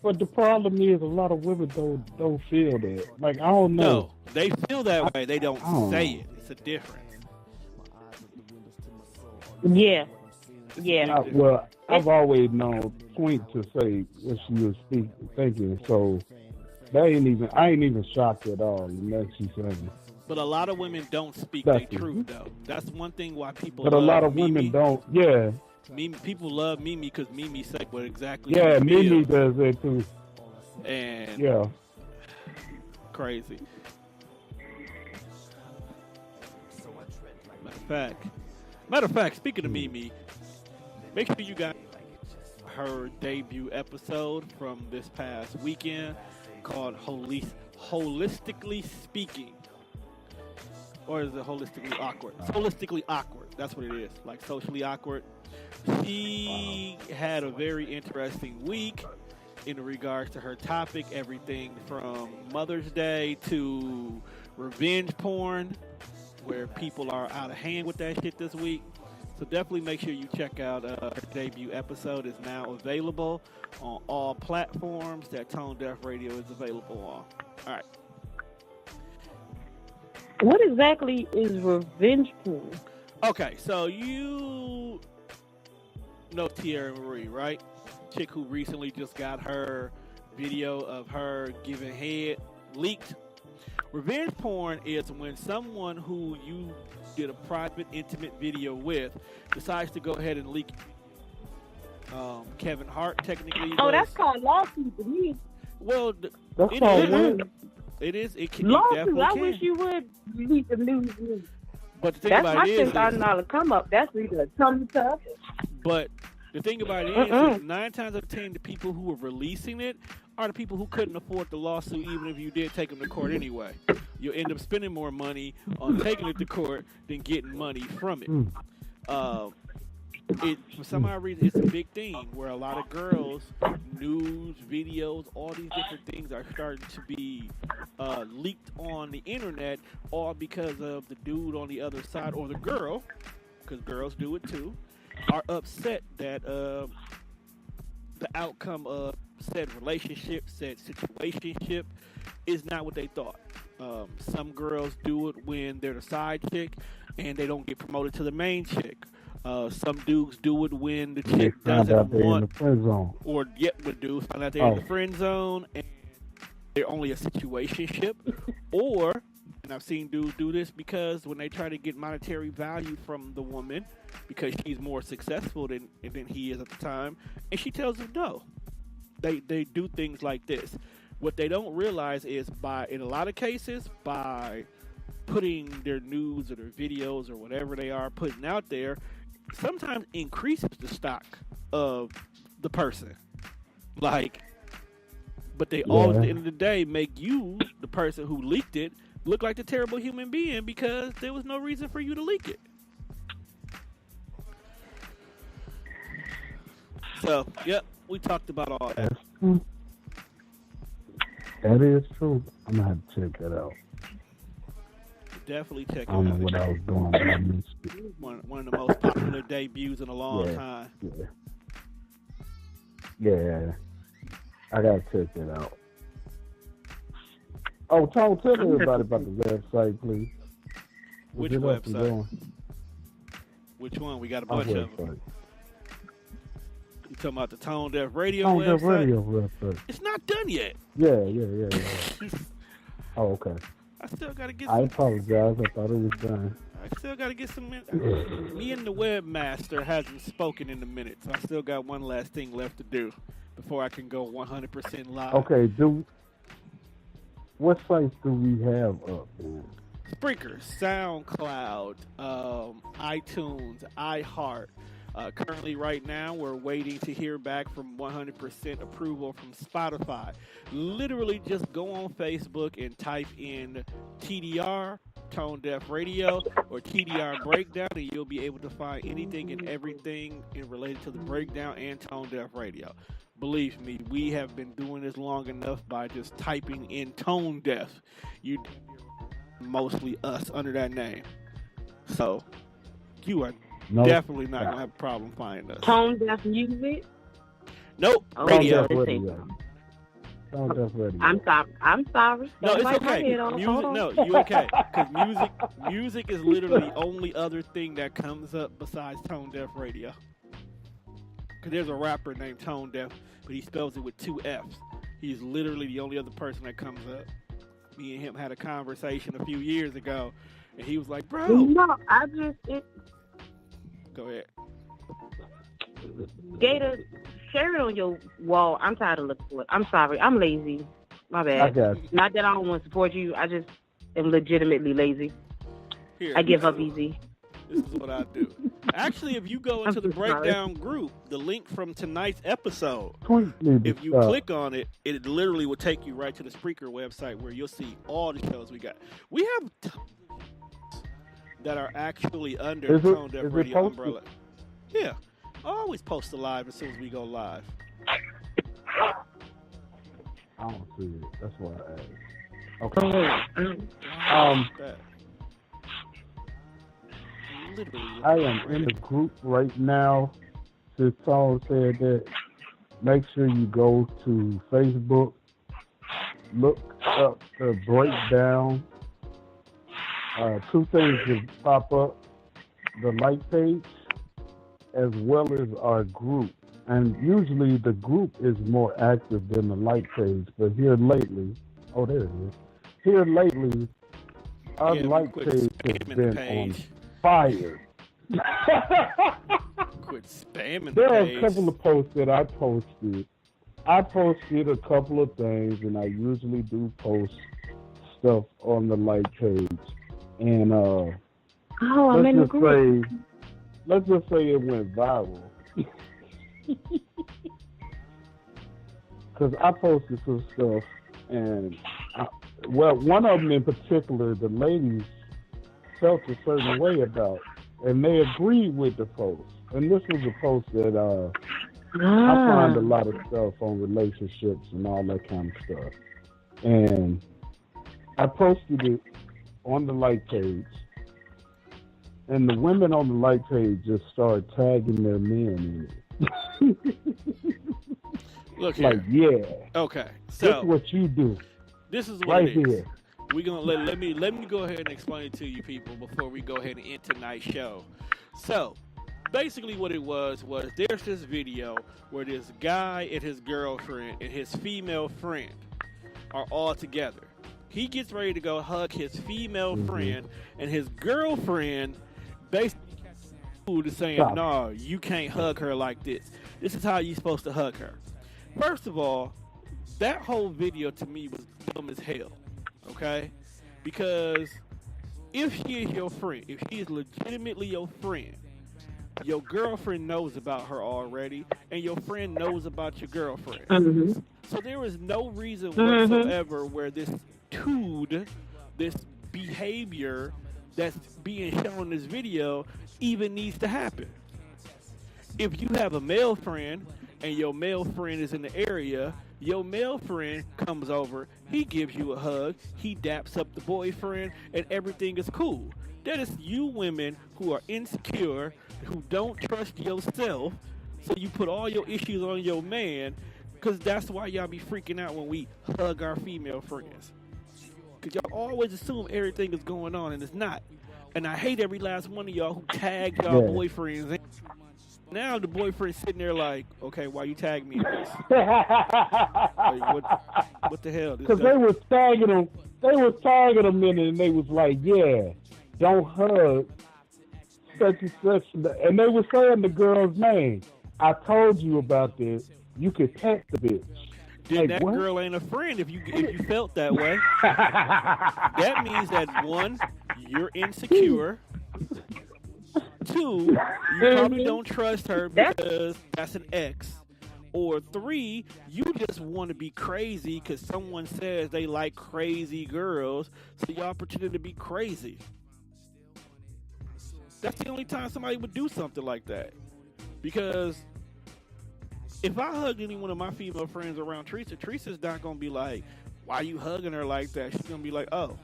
But the problem is, a lot of women don't feel that. Like, I don't know. No, they feel that way. They don't I don't say know. it. It's a difference. Yeah. Yeah. Well, I've always known Point to say what she was thinking, so I ain't even shocked at all. Unless she said it. But a lot of women don't speak That's their it. truth, though. That's one thing why people But a love lot of Mimi. women don't. Yeah, People love Mimi because Mimi say what exactly yeah. she Mimi feels. does that too. And Yeah. crazy. Matter of fact, speaking of Mimi, make sure you guys her debut episode from this past weekend called Holistically Speaking. Or is it Holistically Awkward? It's Holistically Awkward. That's what it is. Like socially awkward. She had a very interesting week in regards to her topic. Everything from Mother's Day to revenge porn, where people are out of hand with that shit this week. So definitely make sure you check out her debut episode. Is now available on all platforms that Tone Deaf Radio is available on. All right. What exactly is revenge porn? Okay, so you know Tierra Marie, right? Chick who recently just got her video of her giving head leaked. Revenge porn is when someone who you did a private, intimate video with decides to go ahead and leak Kevin Hart technically. Oh, that's called lawsuit to me. Well, That's it all is. women. It is. It can. Lawsuit. Definitely I can. wish you would leak the news. But the thing That's about my it is, $10,000 come up. That's either a tummy tuck. but the thing about it is 9 times out of 10, the people who are releasing it are the people who couldn't afford the lawsuit, even if you did take them to court anyway. You'll end up spending more money on taking it to court than getting money from it. For some odd reason, it's a big thing where a lot of girls, news, videos, all these different things are starting to be leaked on the internet, all because of the dude on the other side or the girl, because girls do it too, are upset that the outcome of said relationship, said situationship is not what they thought. Some girls do it when they're the side chick and they don't get promoted to the main chick. Some dudes do it when the chick doesn't want, in the friend zone. or yet would do find out they're in the friend zone and they're only a situationship, or, and I've seen dudes do this because when they try to get monetary value from the woman because she's more successful than he is at the time, and she tells them no. They do things like this. What they don't realize is in a lot of cases, by putting their news or their videos or whatever they are putting out there, sometimes increases the stock of the person. But they all, at the end of the day, make you, the person who leaked it, look like the terrible human being because there was no reason for you to leak it. So, yep, we talked about all that. That is true. I'm gonna have to check that out. Definitely check it I don't know out. what I was doing, but I missed it. One of the most popular debuts in a long time. Yeah. I gotta check that out. Oh, tell everybody about the website, please. Which website? Which one? We got a bunch of them. You talking about the Tone Deaf Radio Tone website? Deaf Radio website. It's not done yet. Yeah. Oh, okay. I still got to get I apologize. I thought it was done. I still got to get some. Me and the webmaster hasn't spoken in a minute, so I still got one last thing left to do before I can go 100% live. Okay, what sites do we have up, man? Spreaker, SoundCloud, iTunes, iHeart. Currently, right now, we're waiting to hear back from 100% approval from Spotify. Literally, just go on Facebook and type in TDR, Tone Deaf Radio, or TDR Breakdown, and you'll be able to find anything and everything related to the Breakdown and Tone Deaf Radio. Believe me, we have been doing this long enough by just typing in Tone Deaf. You mostly us under that name. So, you are No. Definitely not gonna have a problem finding us. Tone deaf music. Nope. Oh, Radio. Tone deaf radio. I'm sorry. No, Don't it's bite my okay. head off. Music, Hold on. no, you okay? Because music is literally the only other thing that comes up besides tone deaf radio. Because there's a rapper named Tone Deaf, but he spells it with 2 F's. He's literally the only other person that comes up. Me and him had a conversation a few years ago, and he was like, "Bro." No, Go ahead. Gator, share it on your wall. I'm tired of looking for it. I'm sorry. I'm lazy. My I bad. got you. Not that I don't want to support you. I just am legitimately lazy. Here, I give up easy. This is what I do. Actually, if you go into the I'm so sorry. breakdown group, the link from tonight's episode, Tweet me the if you stuff. click on it, it literally will take you right to the Spreaker website where you'll see all the shows we got. We have that are actually under Is the it- Tone Deaf is it Radio posted? umbrella. Yeah. I always post a live as soon as we go live. I don't see it. That's why I asked. Okay. That. Literally. I am in the group right now. Since Tone said that, make sure you go to Facebook, look up the breakdown. 2 things will pop up: the like page as well as our group. And usually the group is more active than the like page. But here lately, oh, there it is. Here lately, our Yeah, like quit page has spamming the been on page. fire. Quit spamming There the are page. a couple of posts that I posted. I posted a couple of things, and I usually do post stuff on the like page. And Oh, I'm in the group. let's just say it went viral. Because I posted some stuff, and one of them in particular, the ladies felt a certain way about, and they agreed with the post. And this was a post that I find a lot of stuff on relationships and all that kind of stuff. And I posted it on the like page, and the women on the like page just started tagging their men in it. Look here. Like, yeah, Okay, this so is what you do this is what right it is. here. We gonna let me go ahead and explain it to you people before we go ahead and end tonight's show. So basically what it was there's this video where this guy and his girlfriend and his female friend are all together. He gets ready to go hug his female friend, and his girlfriend basically is saying, Stop. "No, you can't hug her like this. This is how you're supposed to hug her." First of all, that whole video to me was dumb as hell. Okay? Because if she is your friend, if she is legitimately your friend, your girlfriend knows about her already, and your friend knows about your girlfriend. Mm-hmm. So there is no reason whatsoever where this behavior that's being shown in this video even needs to happen. If you have a male friend and your male friend is in the area, your male friend comes over, he gives you a hug, he daps up the boyfriend, and everything is cool. That is you women who are insecure, who don't trust yourself, so you put all your issues on your man, because that's why y'all be freaking out when we hug our female friends. Because y'all always assume everything is going on, and it's not. And I hate every last one of y'all who tag y'all boyfriends in. Now the boyfriend's sitting there like, okay, why you tag me in this? Like, what the hell? Because they was tagging them. They was tagging them in it, and they was like, yeah, don't hug such and such. And they were saying the girl's name. I told you about this. You could pet the bitch. Then Like, that what? girl ain't a friend if you felt that way. That means that 1, you're insecure. 2, you probably don't trust her because that's an ex. Or 3, you just want to be crazy because someone says they like crazy girls, so y'all pretending to be crazy. That's the only time somebody would do something like that. Because if I hug any one of my female friends around Teresa, Teresa's not going to be like, why you hugging her like that? She's going to be like, oh,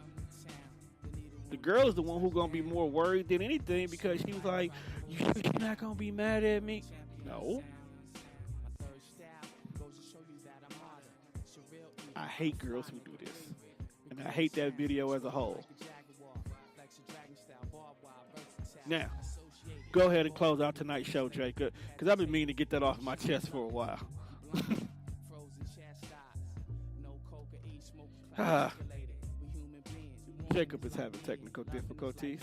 The girl is the one who's gonna be more worried than anything because she was like, "You're not gonna be mad at me." No. I hate girls who do this, and I hate that video as a whole. Now, go ahead and close out tonight's show, Jacob, because I've been meaning to get that off my chest for a while. Jacob is having technical difficulties.